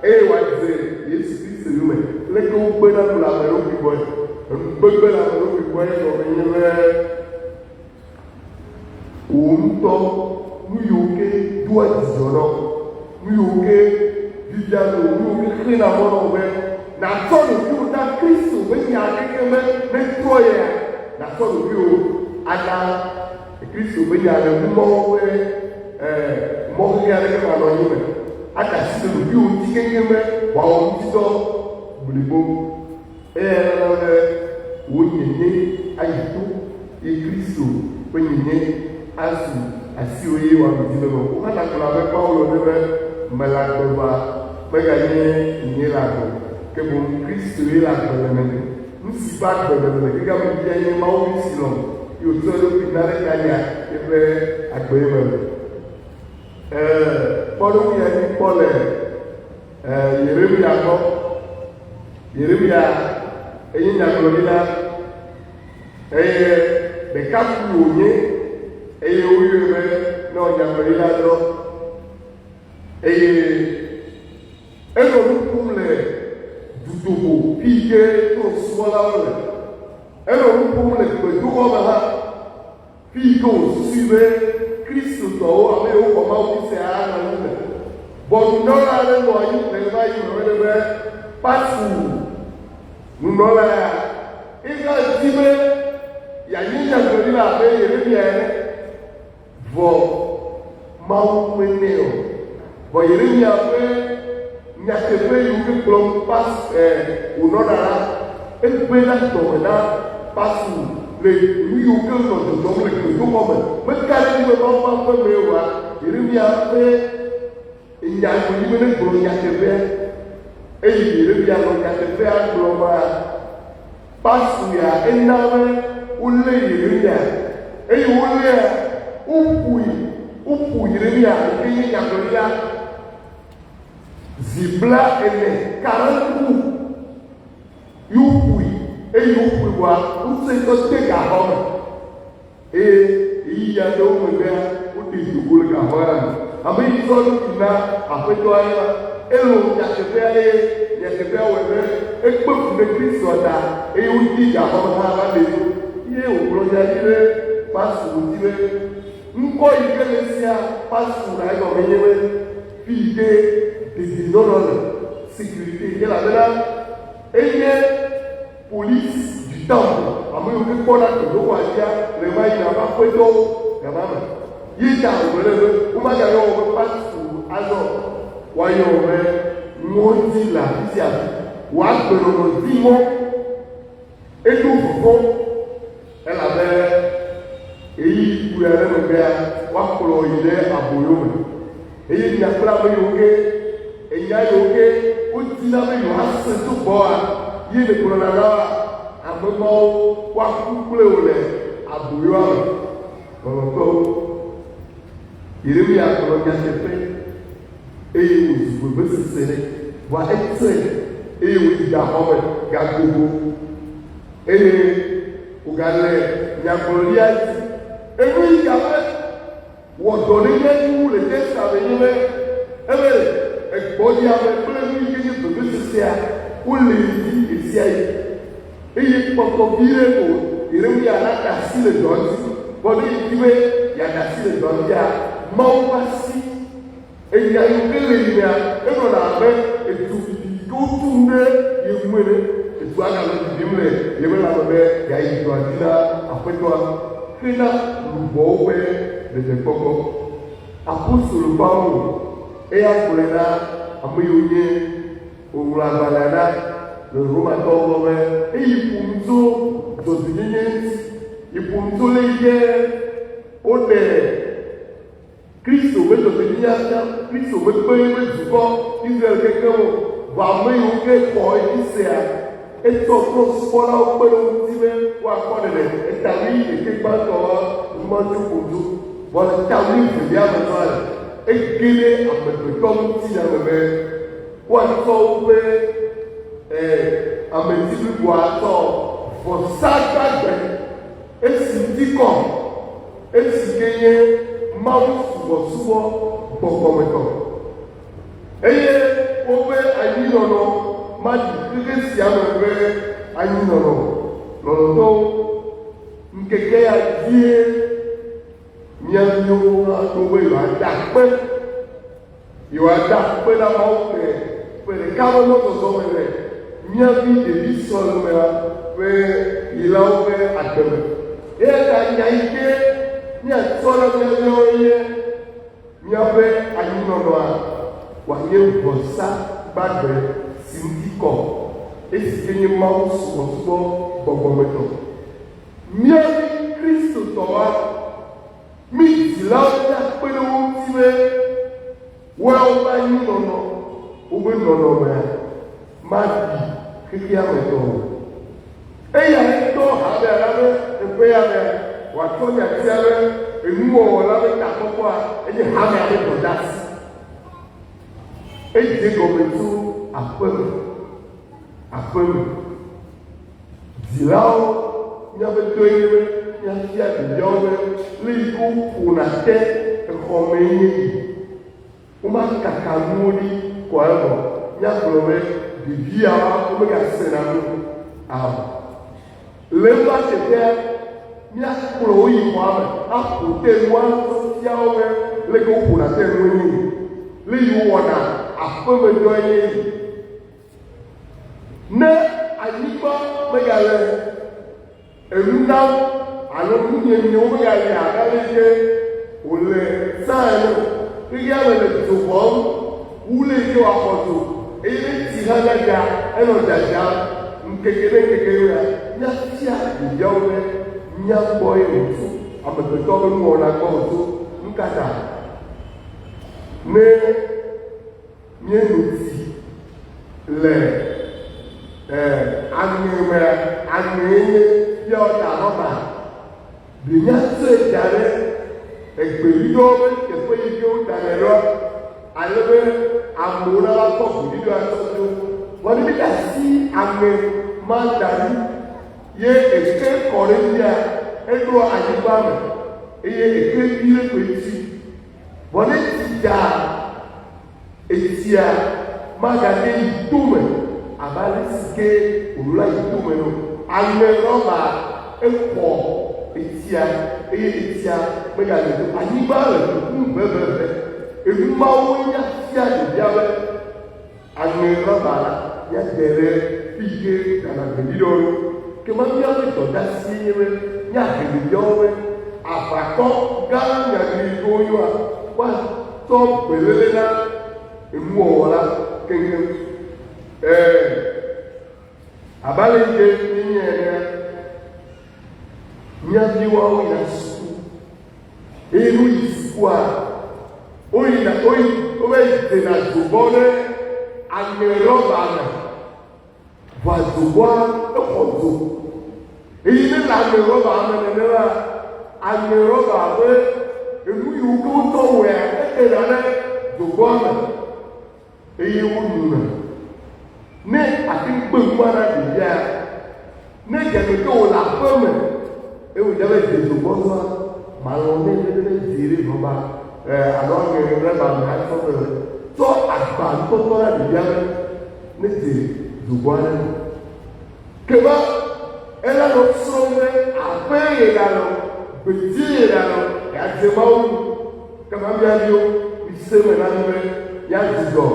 eye wòadze Yesu Kristo yome. Leke wogbe na nu le ame ɖokui gbɔe. Nugbegbe le ame ɖokui gbɔe gɔme nye be wò ŋutɔ nu yiwo ke doa dzidzɔ nɔ, nu yiwo ke bibia nɔ, nu yiwo ke xlẽna mɔ nɔ be natsɔ ɖokuiwo na Kristo be nya keke me netrɔ yea, natsɔ ɖokuiwo ana Kristo be nya le numɔwo ƒe mɔ xexi aɖeke ma nɔ anyi me. Ada asi le ɖokuiwo ŋuti keke me wòawɔ ŋutidɔ blibo. Eya nana be wò nyenye ayi to ye Kristo ƒe nyenye asu asiwo ye wòaɖu dzi le me. Wo hã gblɔ abe Paulo ne be mele agbe va meganye nye le agbe, ke boŋ Kristo ye le agbe le mene. Nu si ƒe agbe le mene keke ame bia nye Mawu si lɔm ye wòtrɔ eɖokui da ɖe kanya eƒe agbe ye me le. Kpɔɖeŋu ya mi kpɔ le Yeremia gbɔ. Yeremia enye nyagblɔɖila eye ɖekakpui wònye eye woyɔe be ne nyagblɔɖila dɔ eye enɔ nu ƒom le dutoƒo fi ke trɔ̃subɔlawo le. Enɔ nu ƒom le gbedoxɔ me hã fi ke wòsusu be Kristotɔwo ame yiwo xɔ Mawu sia anɔ nu le. Nunɔla aɖe nɔ anyi le va yi me be Pastor nunɔla ya ega di be yeanyi nyagblɔɖila abe Yeremia ene. Vɔ Mawu menɛ o. Vɔ Yeremia ƒe nyateƒe yiwo ke kplɔm wònɔna la egbe na dɔme na Pastor le nu yiwo ke nɔ dzɔdzɔm le gbedoxɔ me. Meka ɖe ŋu be Mawu ƒe aƒe me oa, Yeremia ƒe nya yi be ne gblɔ nyateƒea eye Yeremia nɔ nyateƒea gblɔm a Pastor ya ena be wolé Yeremia eye woléa woƒu Yeremia eke nye nyagblɔɖila zi bla ene 40 yewoƒui eye woƒui vɔa wotse tɔ de gaxɔ me eye eyi ya ɖewo megbea woɖe dogo le gaxɔ ya me. Ame yi trɔ ɖokui na aƒetɔa ya elo nyateƒea eye nyateƒea wɔ be ekpe fu ɖe Kristo ta eye wodi gaxɔ me hã va ɖe ɖo ye wògblɔ nya dzi ɖe Pastor ŋuti be ŋkɔ yi ke le sia Pastor la egɔme nye be fi yi ke dedinɔnɔ le sécurité elabena enye police du temple ame yiwo ke kpɔna gbedoxɔa dzia le va yina ƒe aƒetɔwo gama me. Yi ta wòle be womagayɔ wò be Pastor azɔ woayɔ wò be ŋɔdzi le afi sia afi wòagbenɔnɔ di mɔ eɖo vɔvɔ elabe eyi ku ya ɖe megbea woakplɔ yi ɖe aboyo me eye miakpla ame yiwo ke enya yiwo ke wodina be yewoasẽ tso gbɔa yi le gblɔna na ame mawo woaku kple wò le aboyoa me. Lɔlɔ̃tɔwo Yeremia gblɔ nyateƒe eye wòzu gbegbe sese ɖe vɔa etre eye wòyi gaxɔ me gagogo eye wògale nyagblɔɖia dzi. Enu yi gabe wɔdɔ ɖe nye nu le testa me nye be ebe egbɔdiame kple nu yi ke nye gbegbe sesea wole dzi esia yi eye kpɔkpɔ vi ɖe ko Yeremia la da asi le dɔ dzi bɔ ne yi be yeada asi le dɔ dzia Mawu ƒe asi enya yiwo ke le yina enɔna abe edu bibi ke wotum ɖe yevu ene edu agale bibim le yebe lãme be yeayi dɔa dzi na aƒetɔa hena lubɔwo ƒe dzedzekpɔkpɔ. Apostolo Paulo eya gblɔe na ame yiwo nye wòŋlɔ agbalẽ na le Romatɔwo gbɔ be eyi ƒom tso dzɔdzɔnyenye ŋuti yi ƒom tso le yi ke wole Kristo be dzɔdzɔnyenye ata Kristo be kpe be dukɔ Israel keke o vɔ ame yiwo ke xɔ edzi sea etɔ trɔ̃subɔlawo kpe ɖe ŋuti be woakɔ ɖeɖe eta ɣi eke gbãtɔ tukudu bɔle tawu velia me nɔ le egele amegbetɔ ŋuti na me be woatsɔ woƒe amedziɖuɖua atɔ vɔsa gbagbe esi ŋuti kɔ esi ke nye mawu subɔsubɔ gbɔgbɔmetɔ eye woƒe anyinɔnɔ maɖi xexe sia me be anyinɔnɔ lɔlɔtɔwo ŋkeke ya die miaviwo hã to be yewoada kpe na mawu ƒe ɖeka ƒe mɔzɔzɔ me le miavi ɖevi sɔle mea ƒe yilawo ƒe ademe eya ta nya yi ke miatsɔ na miaviwo nye miaƒe anyinɔnɔa wòanye vɔsa gbagbe si ŋuti kɔ esi ke nye mawu subɔsubɔ gbɔgbɔmetɔ miavi kristotɔwa mi dzilawo ya kpe ɖe wo ŋuti be woawo ƒe anyinɔnɔ woƒe nɔnɔmea maɖi xexea me tɔ o eya ŋutɔ habe alabe teƒea me wòatsɔ nyatia be enuwɔwɔ la be takpɔkpɔa enye hame abe dɔdasi edze gɔme tso aƒeme dzilawo miabe toe nye be miafia ɖeviawo be le yi ke woƒona te exɔme nye yi womakaka nuwo ɖi kɔ egbɔ miagblɔ be ɖeviawo womegasena nu le ŋua teƒea miakplɔ wo yi xɔa me aƒo te nua fiawo be leke woƒona te nuwo nye yi le yi wɔna aƒemedɔe nye yi ne anyigba megale enu nam alo nunyemie womegale abe ale ke wòle saa ene xexea me le dzo xɔm wu le yi ke woaxɔ dzo eye ne tsi hã gaga enɔ dzadzam ŋkeke ɖe ŋkeke ya miafia ɖeviawo be miagbɔ ye wòtso amegbetɔ be nuwɔna gbɔ wòtso nukata ne mienu ti le aŋe me aŋe nye fiɔta rɔba ɖe miatsoe da ɖe egbeɖiɖɔwo be teƒe yi ke wodanɛ ɖɔ ale be amewo na va kɔ gbeɖiɖɔ atɔtɔ wɔne mi asi aŋe ma da ɖi ye eke kɔ ɖe dzia eɖo anyigba me eye eke bi ɖe ƒe ŋuti wɔne ti da etia magade yi tome abe ale si ke wòla yi tome no aŋe rɔba exɔ etia eye etia megale do anyigba le ƒuƒum bebebe enumawo nya fia ɖevia be aŋe rɔba la miade ɖe fi ke dana gbeɖiɖɔwo kema miaƒe dɔdasi nye be miahe ɖeviawo be aʋakɔ gã nyagriwo yoa woatɔ gbelele na enuwɔwɔ la keŋkeŋ abale yi ke nye ene miaviwoawo yina suku eye no yi sukua wove yi dena dzobɔ ɖe aŋe rɔba me va dzobɔa exɔ dzo eye ne le aŋe rɔba me nene la aŋe rɔba ƒe enu yiwo ke wotɔ wɔa edena ɖe dzobɔa me eye wonuna ne ati gbe ŋua na ɖevia ne dzeme ke wòle aƒe me eye wòdze be dzedzobɔnua malɔ ne dzi ɖe nɔba alo aŋe rɔba me atsɔ be tsɔ agba ŋutɔtɔ na ɖevia be ne dze dzobɔa ne me keba ela nɔ srɔ̃ be aƒe yɛ la nɔ gbedzi yɛ la nɔ yadze mawu kema miaviwo mise me na mi be yadzidzɔ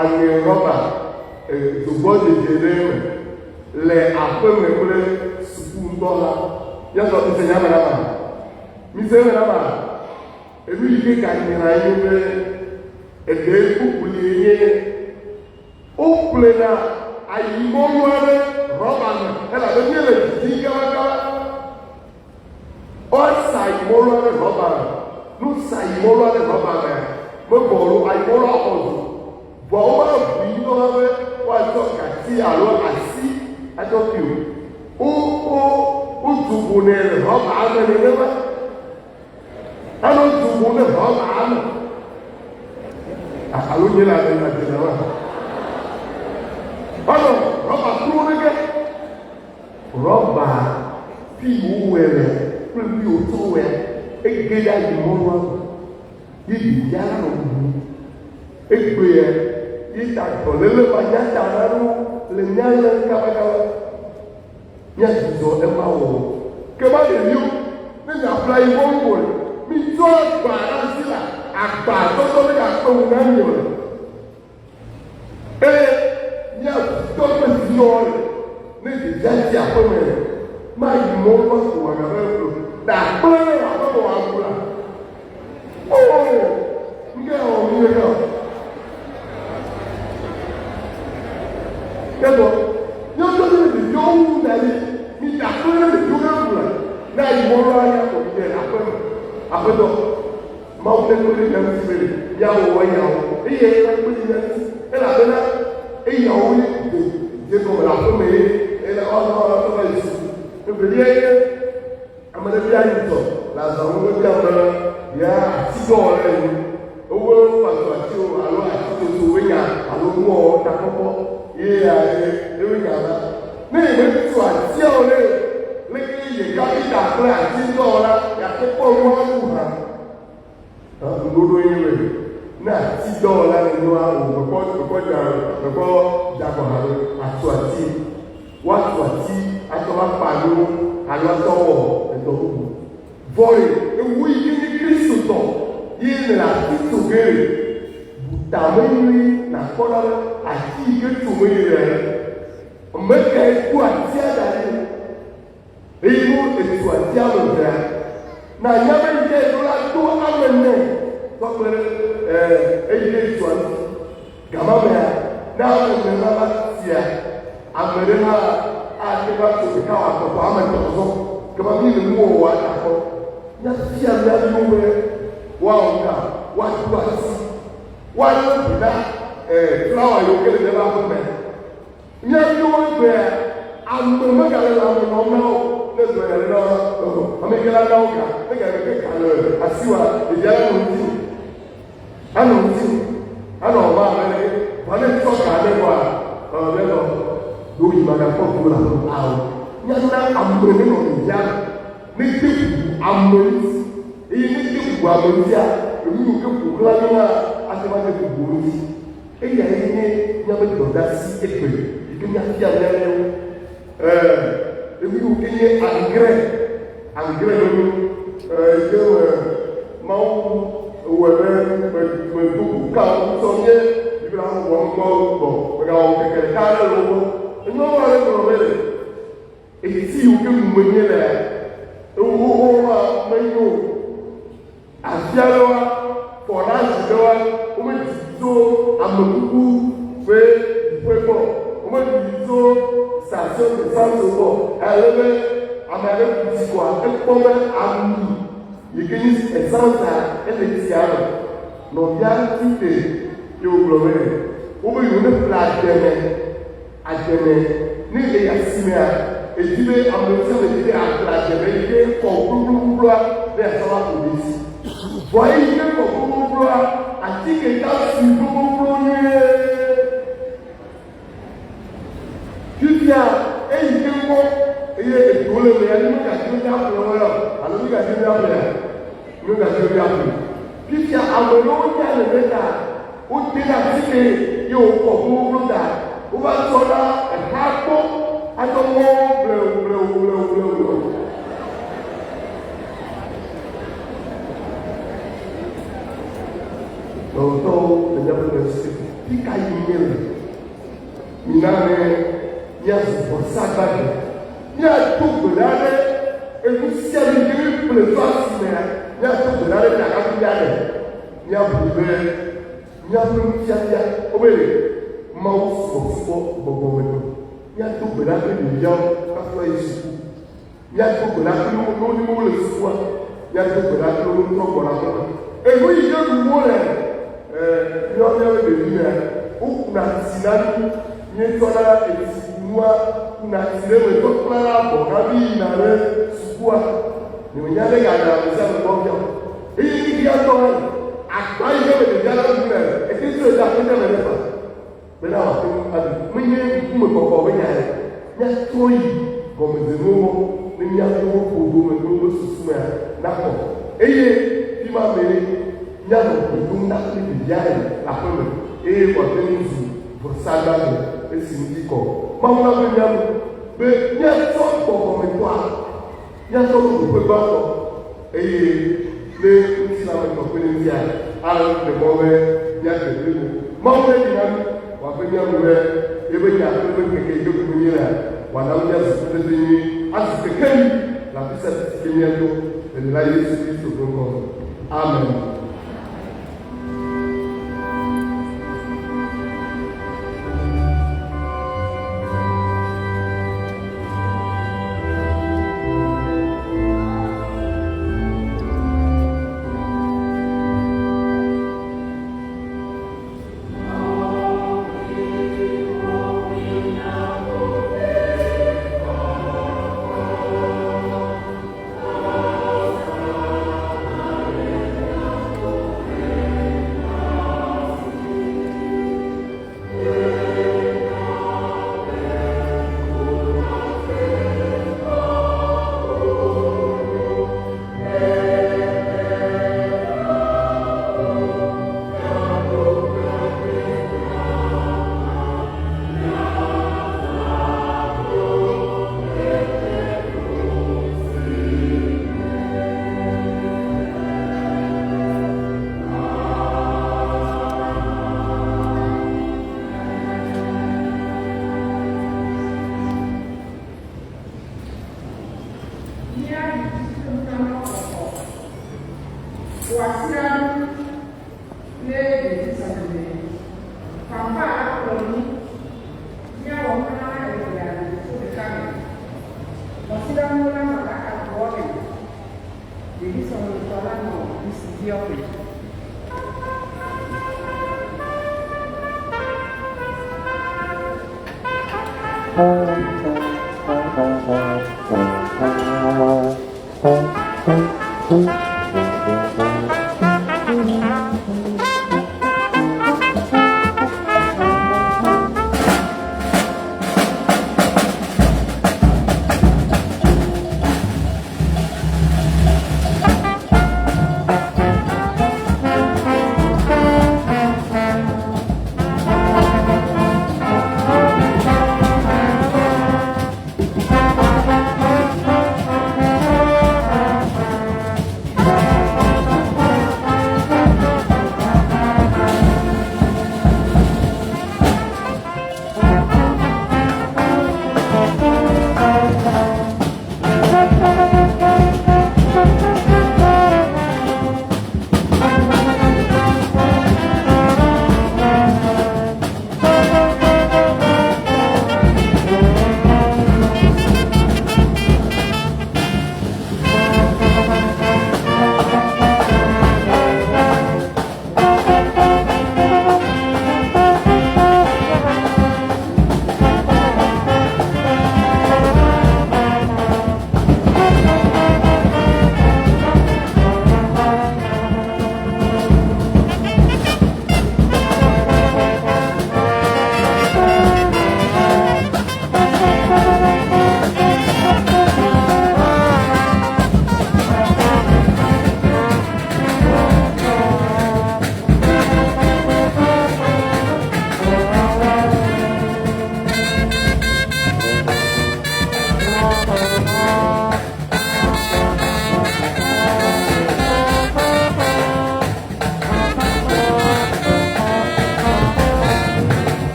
aŋe rɔba dzobɔ dzedze ɖe me le aƒeme kple sukutɔ la miazɔ mise nya me na ma mise me na ma enu yi ke ganyina ye be eɖe kukuli nye woƒlena ayimɔlu aɖe rɔba me elabe mie le didi gãgã ɔsa ayimɔlu aɖe rɔba me nusa ayimɔlu aɖe rɔba me mebɔlu ayimɔlu axɔ dzo vɔ wo aʋu yi dɔ be woatsɔ gati alo asi atsɔ fi o wodubu ne rɔba ame nenema sugbó ne hã maa me alo nye la ne na de na wa ɔnɔ rɔba kuro ne ke rɔba fi wo wɛ lɛ kple fi wo to wɛ ege da yi mɔnu awo yi di ya no wu egbe yɛ yi ta tɔ lele ma ya ta na no le nya lɛ kabakaba nya zɔ ɛma wɔ keba de liwo ne nya fila yi wɔn wɔ mi tɔ agba na si la agba tɔtɔ ne ka kpɛ wo na nyɔ le eye nya tɔ kpe si yɔ le ne de dza ti aƒe me le ma yi mɔ kɔ so wa gabe klo da kple ne aƒe me wa ŋu la nke wɔ mi le ka kɛtɔ nyɔtɔ ne de yɔ wu da yi mi da kple ne de yɔ ka ŋu la na yi mɔ la ya kɔ yi yɛ aƒe me aƒetɔ mawu ne kple ne ŋu si le ya wɔ wɔ ya wɔ eye ya kple ne ŋu elabena eyawo ye de gɔme le aƒe me ye ele ɔlɔlɔ yi si evelia ye ame ɖe bi ayi tɔ le azãwo ɖe bi ame ya ati dɔ wɔ le yi wobe pàtó atiwo alo ati toto wenya alo nuwɔ takɔkɔ ye ewe nya la ne yi me tu atiawo le leke ye kapita kple ati dɔ la yate kpɔ nua nu hã nuɖoɖo ye le ne ati dɔ la le nua o mekɔ dzakɔ hã le atu ati woatu ati atɔ va kpa nu alo atɔ wɔ edɔ bubu vɔye ewu yi ke nye kristu tɔ ye le ati to ge butame nyui na kpɔ na be ati yi ke to me yi le meka eku atia da ɖi eye wo etu atia me ɖa na nyame yi ke do la do ame ne tɔkple eyi ke etu ati gama mea na ame ne na va tia ame ɖe hã ate va to ɖeka wɔ akɔkɔ ame tɔ zɔ gama mi le mu wɔ atakɔ nya fia mia ɖo be woawɔ ka woatu ati woalé bi na flawa yiwo ke le ɖe la ƒe me mia ɖo gbea ame megale le ame nɔm na wo ne gbɛ le na ame ke la na wo ga ne ga ne ke ka le asiwa ɖevia le ŋuti anɔ ŋuti anɔ ɔba ame ne wa ne tɔ ka ne wa ne nɔ do yi ma ga kpɔ ko la awo mia na ame ne nɔ ɖevia ne de ʋu ame ŋuti eye ne de ʋu ame ŋutia enu yi ke ƒo xlã ne la ate va ne ʋu ŋuti eya ye nye miabe dɔdasi egbe yi ke miafia miawo emi yiwo ke nye angre lolo yi ke mawu wɔ ɖe medogo ka ŋutɔ nye yi bena wɔ ŋgɔ gbɔ megawɔ keke ɖeka ɖe le wo enyɔnu aɖe gblɔ be le eti yiwo ke nume nye le ewo hã menyo afi aɖewa fɔransi ɖewa womedzi tso amekuku ƒe ƒe gbɔ womedzi tso sasio de sanso gbɔ ale be ame aɖe ku tsi koa ekpɔ be ami yi ke nye esansa ele tsia me nɔvia tite ye wogblɔ be wobe yiwo ne ƒle adzeme ne le yasimea edi be ame sia me di be aƒle adzeme yi ke kɔ gblogblogbloa be asɔla ƒo ɖe si vɔ yi ke kɔ gblogblogbloa atike ta si gblogblogblo nyuie fifia eyi ke kɔ eye eɖewo le mea ne gati ne aƒle wɔ yɔ alo ne gati ne aƒle ne gati ne aƒle fifia ame ɖewo nya le ɖe ta wote na atike ye wokɔ gblogblo ta wova tsɔ na eha gbɔ atɔ mɔ blewu dɔwɔtɔwo le miaƒe ɖevi fika yi nye le mina ne miazu vɔsagba ɖe miato gbe ɖa ɖe enu sia nu yi ke ƒle to asimea miato gbe ɖa ɖe ɖakaɖia ɖe miabu be miaƒe nufiafia wobe mawu sɔsɔ gbɔgbɔme do miato gbe ɖa ɖe ɖeviawo kafa yi suku miato gbe ɖa ɖe wo le sukua miato gbe ɖa ɖe wo trɔ gbɔna ƒe enu yi ke ɖu wo le miawo ɖevi mea wokuna tsi na nu mietsɔna etsi nua kuna tsi ɖe me tɔ kpla na abɔ hafi yina ɖe sukua ne menya ɖe gana ame sia ame gbɔ bia eye ni bia tɔ akpa yi bɛ de bia la du mɛ eke ti o da ko tɛ mɛ ne fa mɛ na wa ko abi mo nye kume kɔkɔ bɛ nya yɛ nya tɔ yi gɔmɛdze no mo ne nya tó o do mɛ no o susu mɛ na kɔ eye fi ma mɛ nya no o do na ko ne bia yɛ la ko mɛ eye wa te ne zu vɔ saga mɛ esi ne ti kɔ mawu na bɛ nya mo bɛ nya tɔ kɔ gɔmɛdze wa nya tɔ ko o gba kɔ eye le ŋuti la me kɔkɔ ne bia alɛ ne mɔ bɛ nya te te mo mawu bɛ yina mi wa bɛ nya mo bɛ ebe nya to bɛ keke yi ko nyi la wa na nya zu te te nyi azu keke yi la fi sɛ ti ke nya to ɛdi la Yesu Kristo do kɔ amen.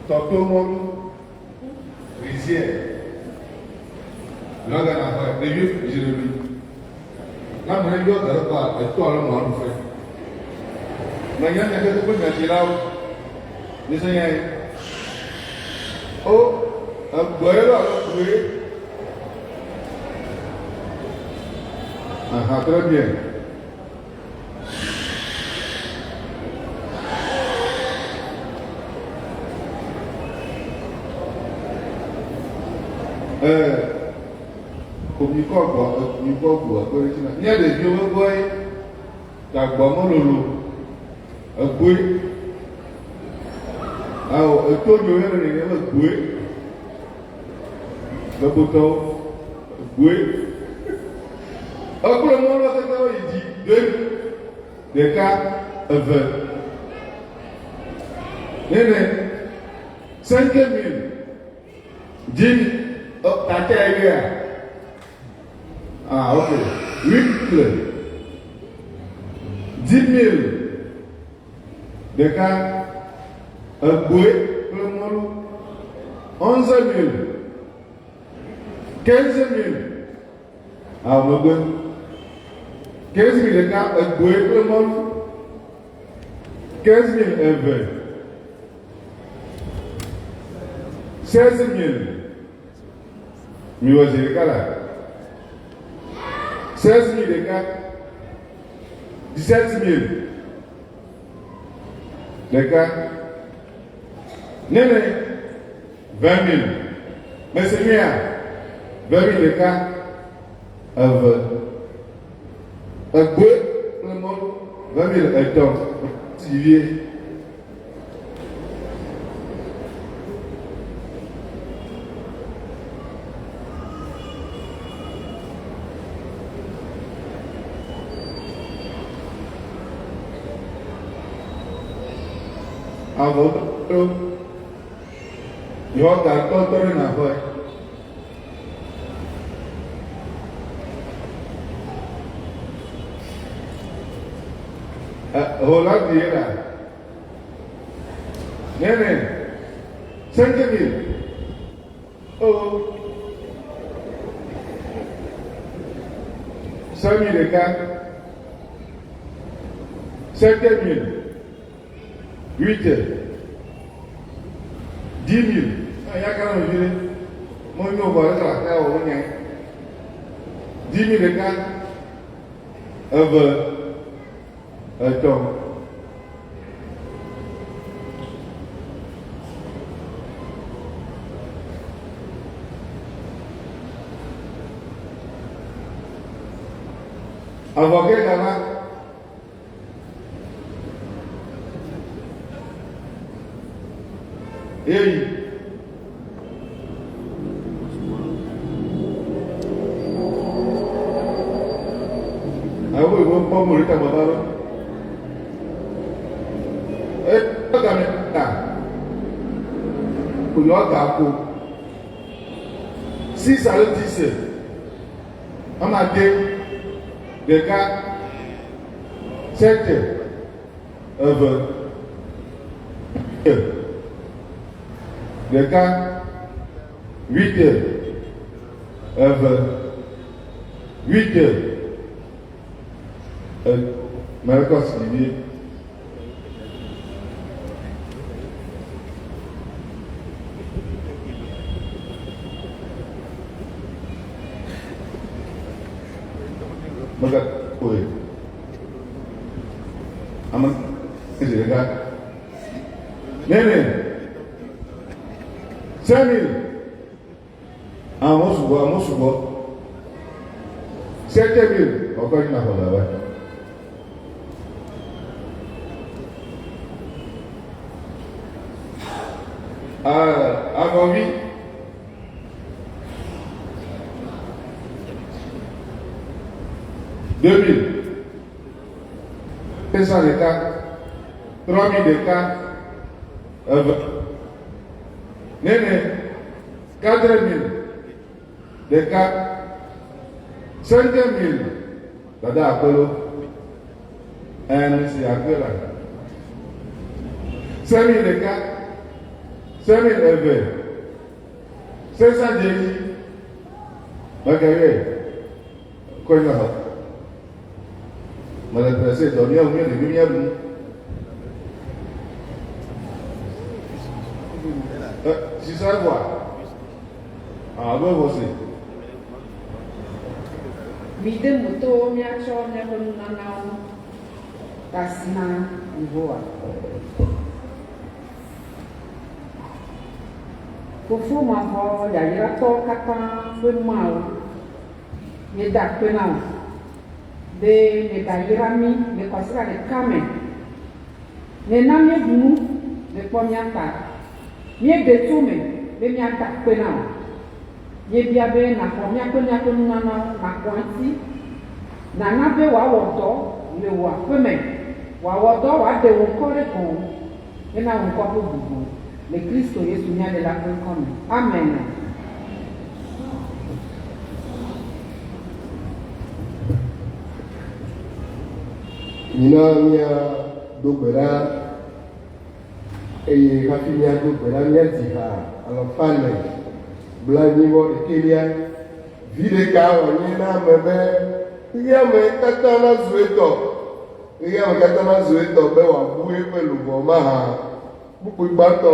Totomolu, rizière. Là, dans les vieux, je le dis. Là, mon ami, il pas, et toi, là, moi, on fait. Mais il y a quelque chose qui est là. Les Seigneurs. Oh, un boyau, oui. Ah, très bien. Il y a des vieux boys qui ont lolo. Un boy. Alors, un taux de un boy. Le bouton. Un boy. Après le monde, il dit 2, des cas 20. 5 000. 10 000. Oh, t'as terre. Ah, ok. 8 000. 10 000. Des cas, un bouet, le monde. 11 000. 15 000. Ah, mon bon. 15 000 des cas, un bouet, le monde. 15 000 un 20. 16 000. Mi was in Kala. 16 000 des cas. 17 000 des cas. 20 000. Mais c'est bien. 20 000 des cas. Un bouet, le monde. 20 000 hectares. Sylvie. Avant tout, il y a un temps de renouveler. Hollande est là. Néné, 5 000. Oh. 5 000 et 4. 5 000. 8 000. 10 000. Il y a quand même moi, je vais voir la terre au moins. 10 000 et 4. Un temps. Avocat là-bas. Et ah oui, on peut mourir ta maman. Et pas comme ça. Pour leur garçon. Si ça le dit, on a dit des cas 7 des cas 8 8 Marcos Libye. Maka oui. Aman c'est le gars. Néné. 5 000. Ah, moi, je vois. 7 000. Encore une fois là-bas. Avant lui. $2 000. 500 des cas. 3 000 des cas. Néné, 4 000 des cas, 5 000 Dada Apollo, c'est Aquila. 5 000 des cas, sẹ́ni ẹ̀fẹ̀ sẹ́sà jẹ́jì bàkẹ́rẹ́ kọ́nyà hàn mọ̀lẹ́pẹ̀sẹ̀ tọ̀ ní ẹ̀hún yẹn lè ní ẹ̀mú sísá wà àbẹ̀wọ̀sẹ̀.
Mide moto miatsɔ miaƒe nunanawo kasi na Yehowa. Fofo mavɔ yayratɔwo katã ƒe mawo mieda akpe na wo be megayra mi le xɔ asi ɖeka me. Nena míeɖu nu le kpɔ míata. Míeɖe to me be míada akpe na wo. Míebia be nakpɔ míaƒe nunanawo nakpɔ ŋuti. Nana be wòawɔ dɔ le wò aƒe me. Wòawɔ dɔ wòaɖe wò ŋkɔ ɖe gɔ̃ hena wò ŋkɔ ƒe bubu le Kristo Yesu míaɖela ƒe ŋkɔ me. Amen.
Mina mia do gbe ɖa eye hafi mia do gbe ɖa mia dzi ha alɔfane blanyiwɔ ɖekelia vi ɖeka wònye na ame be ɣe me katã na zu etɔ ɣe me katã na zu etɔ be wòabu eƒe luʋɔ maha kpukpu gbãtɔ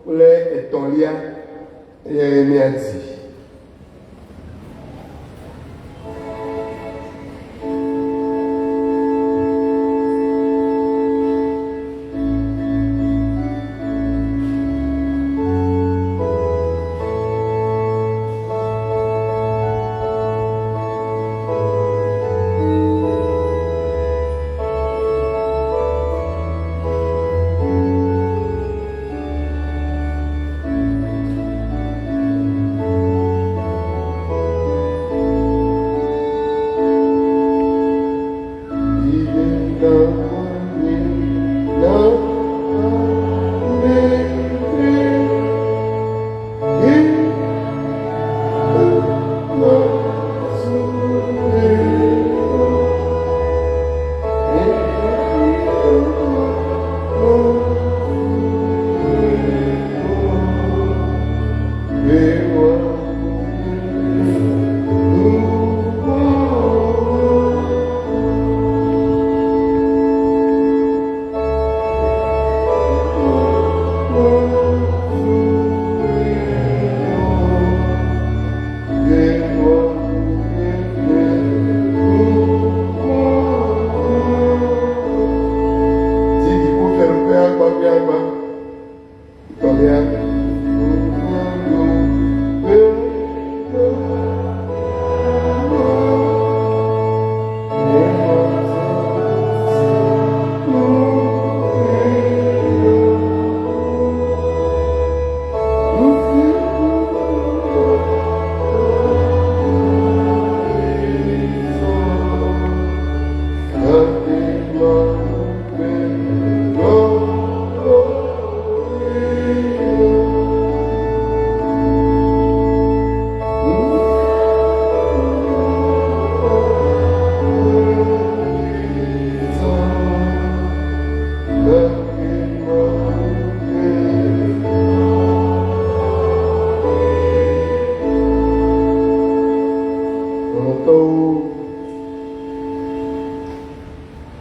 kple etɔ̃lia eye mia dzi.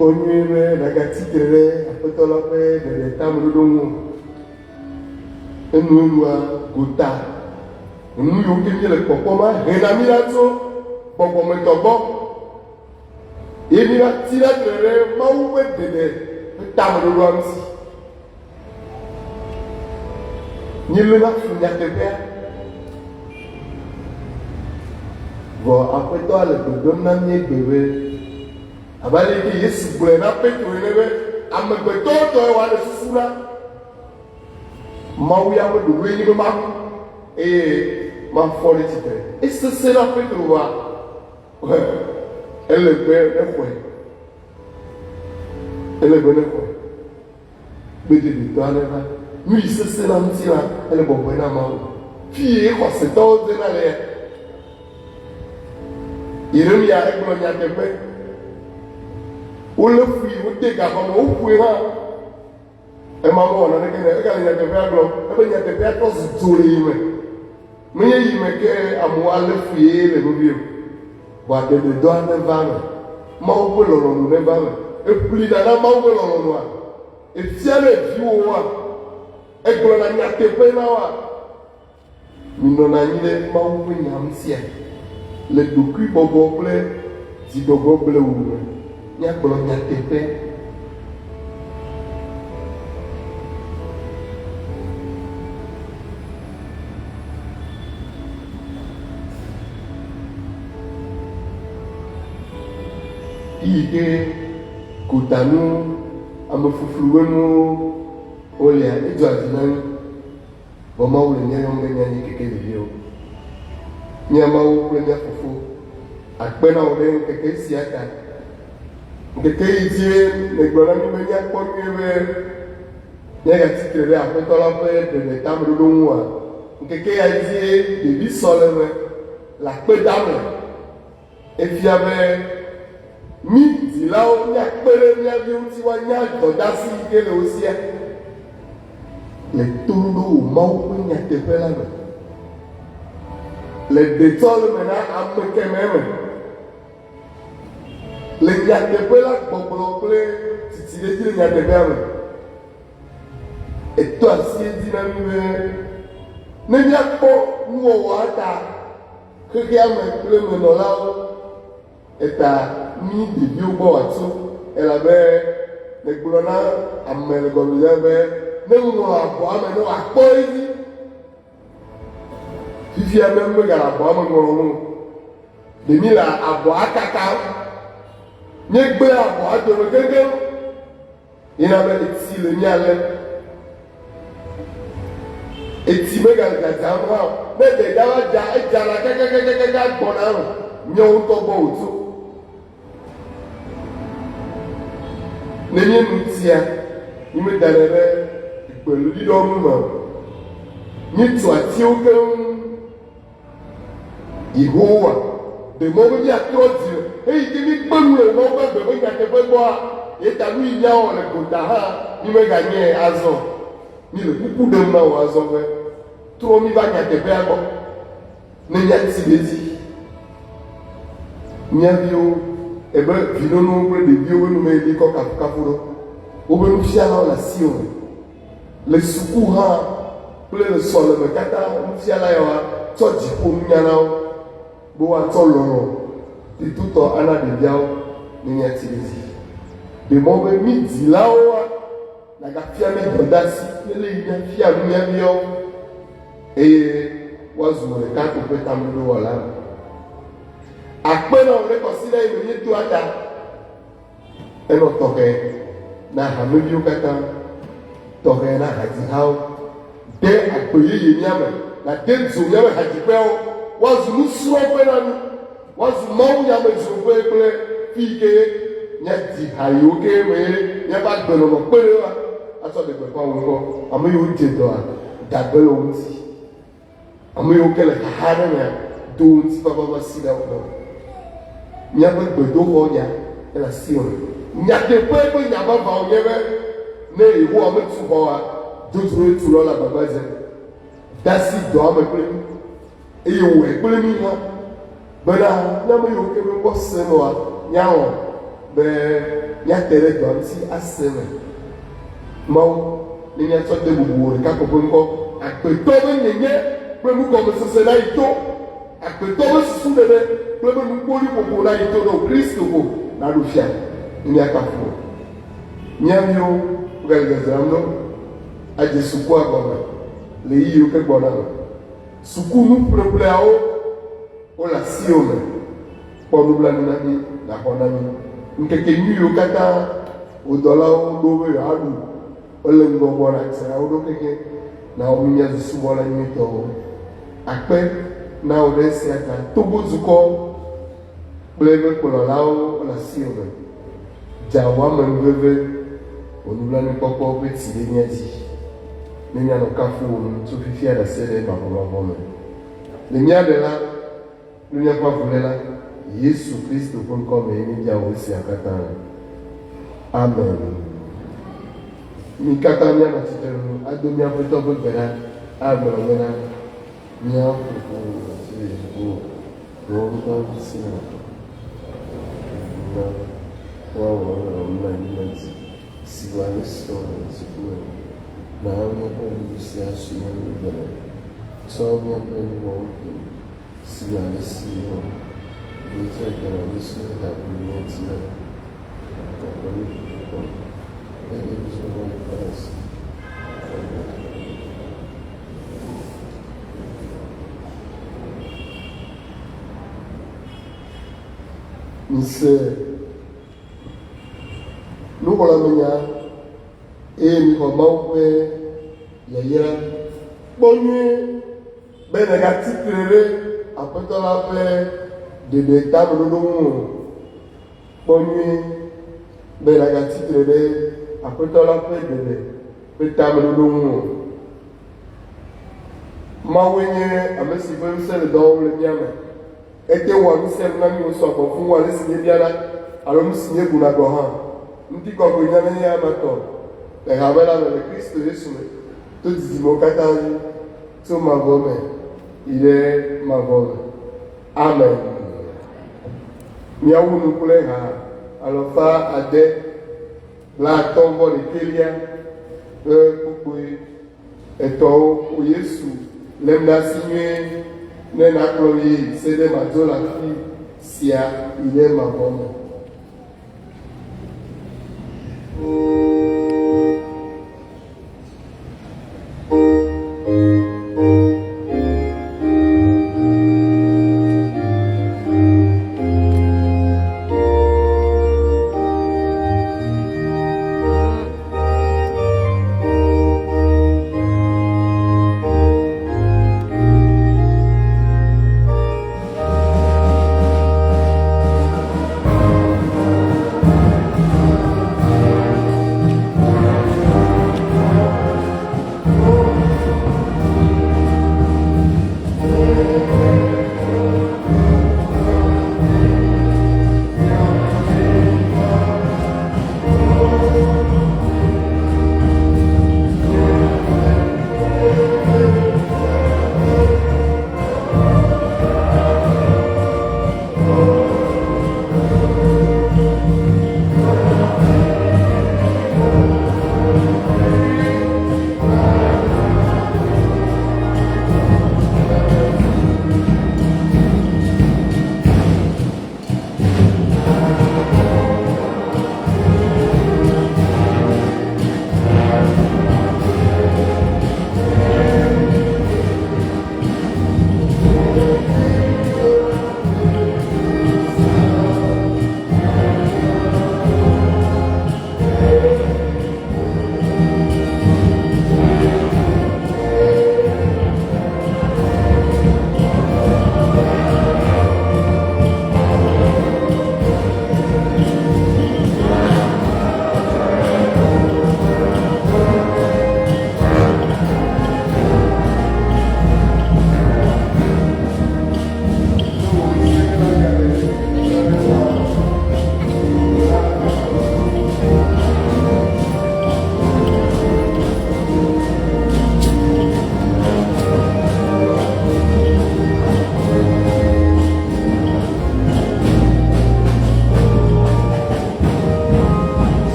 Onyuiwe nagatikere apetɔla ƒe ɖeɖetameɖoɖo enua gota nu yiwo ke le kpɔkpɔma hena mi la tso gbɔgbɔmetɔ gbɔ ye mi la ti la tre ɖe Mawu ƒe ɖeɖe ƒe tameɖoɖoa ŋuti. Nyile la fu nyateƒea vɔ aƒetɔa le gbedom na mí egbe be abali ke Yesu gblɔe na Petro ene be amegbetɔwo tɔe wòale susu la Mawu ya ƒe ɖoɖoe nye be maku eye mafɔ ɖe tsitre. Esesẽ na Petro wa ele gbe nexɔe gbededetɔ aɖe va nu yi sesẽ na ŋuti la ele bɔbɔe na Mawu fie xɔsetɔwo dena le ya. Yeremia egblɔ nyateƒe wole fui wode gabɔme woƒoe hã Maman, on a des aglo, il y a des personnes qui mais il me que à moi le fouiller les mobiles. Bois de doigts ne va pas. Maman, l'on ne va pas. Et plus d'un an, maman, l'on va. Et tiens les vieux, et que l'on a mis à tes peines. Nous n'avons pas eu maman, les documents bobo bleu, si bobo bleu ou il y a que l'on a tes peines. Ike kutanu amefufuluwenu olea edzo adinani bɔma wole nyayɔm be nyanyi keke viviwo nyamawo kple nya fofo akpena wo ɖe keke sia ta keke yi dzie megblɔ na mi be nyakpɔ nyuie be nyagatsitre ɖe aƒetɔ la ƒe ɖeɖe tameɖoɖo ŋua keke ya dzie ɖevi sɔ le me le akpedame efia be mi dzilawo miakpe ɖe mia viwo ŋuti woanya dɔdasi yi ke le wo sia le toɖoɖo wo Mawu ƒe nyateƒe la me le detɔ le me na ame keme me le nyateƒe la gbɔgblɔ kple titiɖedzi le nyateƒea me etɔ asi edzi na mi be ne miakpɔ nuwɔwɔa ta xexea me kple menɔlawo eta mi ɖeviwo gbɔ wòatso elabe megblɔ na ame le gɔmedzea be ne ŋlɔ abɔa me ne wòakpɔ edzi fifia be megale abɔa me ŋlɔm o ɖemi le abɔa kakam míegbe abɔa dome gege yina be eti le mia lé eti megale dzadzam hã ne ɖeɖa wa dza edzana kakakakaka gbɔna me nyewo ŋutɔ gbɔ wòtso. Ne nye nutia, ni me da ɖe gbeludi ɖɔ nu me. Ni tu atiwo keŋ Yehowa, de mɔ be miatrɔ dzi o. Eyi ke mi gbe nu le mɔ ƒe gbe ƒe nyateƒe gbɔa, yeta nu yi miawɔ le gota hã, mi meganyɛ azɔ. Mi le kuku ɖem na wo azɔ be, trɔ mi va nyateƒea gbɔ. Ne miati ɖe dzi, miaviwo ebe vinonuwo kple ɖeviwo be nume yi kɔ kafukafu ɖo wobe nufialawo le asi me le suku hã kple le sɔleme katã nufiala yawoa tsɔ dziƒo nunya na wo be woatsɔ lɔlɔ titutɔ ana ɖeviawo ne miati ɖe dzi ɖe mɔ be mi dzilawoa nagafia mi dɔdeasi ne le yi miafia nu miaviawo eye woazu me ɖeka ko ƒe tameɖowɔla akpena wo ɖe kɔsi ɖe yi me mieto ata enɔ tɔxɛ na hameviwo katã tɔxɛ na hadzihawo de agbe yeye miame na de dzo miame hadziƒeawo woazu nusrɔ̃ƒe na mi woazu Mawu nyamedzroƒe kple fi ke miadi ha yiwo ke me miaƒe agbenɔnɔ kpe ɖe wa atsɔ ɖe gbeƒã wo ŋkɔ ame yiwo dze dɔa dagbe le wo ŋuti ame yiwo ke le xaxa ɖe mea do wo ŋuti vavava si ɖe wo gbɔ. Miaƒe gbedoxɔ nya ele asi me nyateƒe ƒe nyavavawo nye be ne Yehowa metu xɔa dzodzro etu lɔ le agbagba dze dasi dɔa me kple mi eye wɔe kple mi hã bena ne ame yiwo ke be kpɔ se nɔa nyawɔ be miate ɖe dɔa ŋuti ase me Mawu ne miatsɔ de bubu ɖeka ko ƒe ŋkɔ agbetɔ be nyenye kple nugɔmesese na yi to agbetɔ be susu ɖeɖe kple be nukpoli ƒoƒo na yi to ɖe Kristo ko na ɖo fia ne miakafu miaviwo gale dzadzram ɖo adze sukua gɔme le yiwo ke gbɔna me sukunu ƒleƒleawo wole asiwo me kpɔ nublanui na mi naxɔ na mi ŋkeke nyuiwo katã wo dɔlawo ɖo be yewoaɖu wole ŋgɔ gbɔna tsrawo ɖo keke na wo mia subɔla nyuitɔwo akpe na wo ɖe sia ta Togo dukɔ kple eƒe kplɔlawo le asiwo me dza woame veve wo nublanuikpɔkpɔ ƒe tsi ɖe mia dzi ne mianɔ kafu wo nu tso fifia ɖe se ɖe mavɔmavɔ me le mia ɖe la ne miaƒe avule la Yesu Kristo ƒe ŋkɔ me ye míebia wo sia katã. Amen. mi katã míanɔ tsitre nu ado míaƒe tɔ ƒe gbe ɖa agblɔ bena míaƒo ƒo si ƒo wɔwo ŋutɔ si na woawɔ le mla anyi ɖe dzi si wa ne sɔ le dziƒo na míaƒe nu sia su míaƒe gbe tsɔ míaƒe nuwɔwo ƒo si wa ne si wɔ míetsɔ gbe la ne si le aƒo míati la gbe ne ƒo eye míetsɔ wɔ ƒe asi. Mise nukɔlɔmenya eye mi xɔ Mawu ƒe yayra kpɔ nyuie be negati tsitre ɖe Aƒetɔ la ƒe ɖeɖe tamenɔnɔ ŋu kpɔ nyuie be negati tsitre ɖe Aƒetɔ la ƒe ɖeɖe ƒe tamenɔnɔ ŋu. Mawu nye ame si ƒe ŋusẽ le dɔ wɔm le mía me. Ete wɔ ŋusẽ na mi sɔgbɔ fún wa le si nye biana alo nu si nye guna gɔ hã. Ŋuti kɔkɔe nya ne nye amatɔ le habe la me le Kristo Yesu me to dzidzimewo katã dzi tso mavɔ me yi ɖe mavɔ me. Amen. Míawu nu kple ha 651 ƒe kpukpoe etɔwo wo Yesu lém ɖe asi nyuie ne nakplɔ yi se ɖe madzo le afi sia yi ɖe mavɔ me.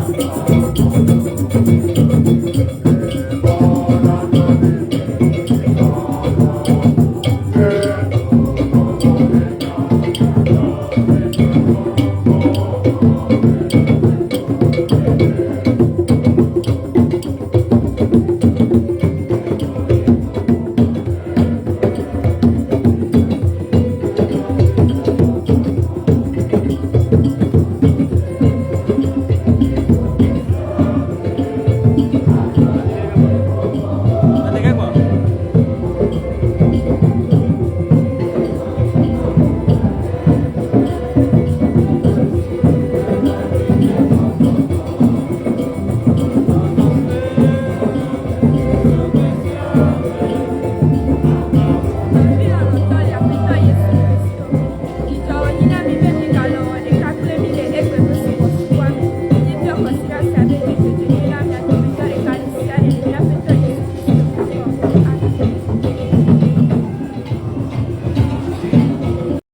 Thank you.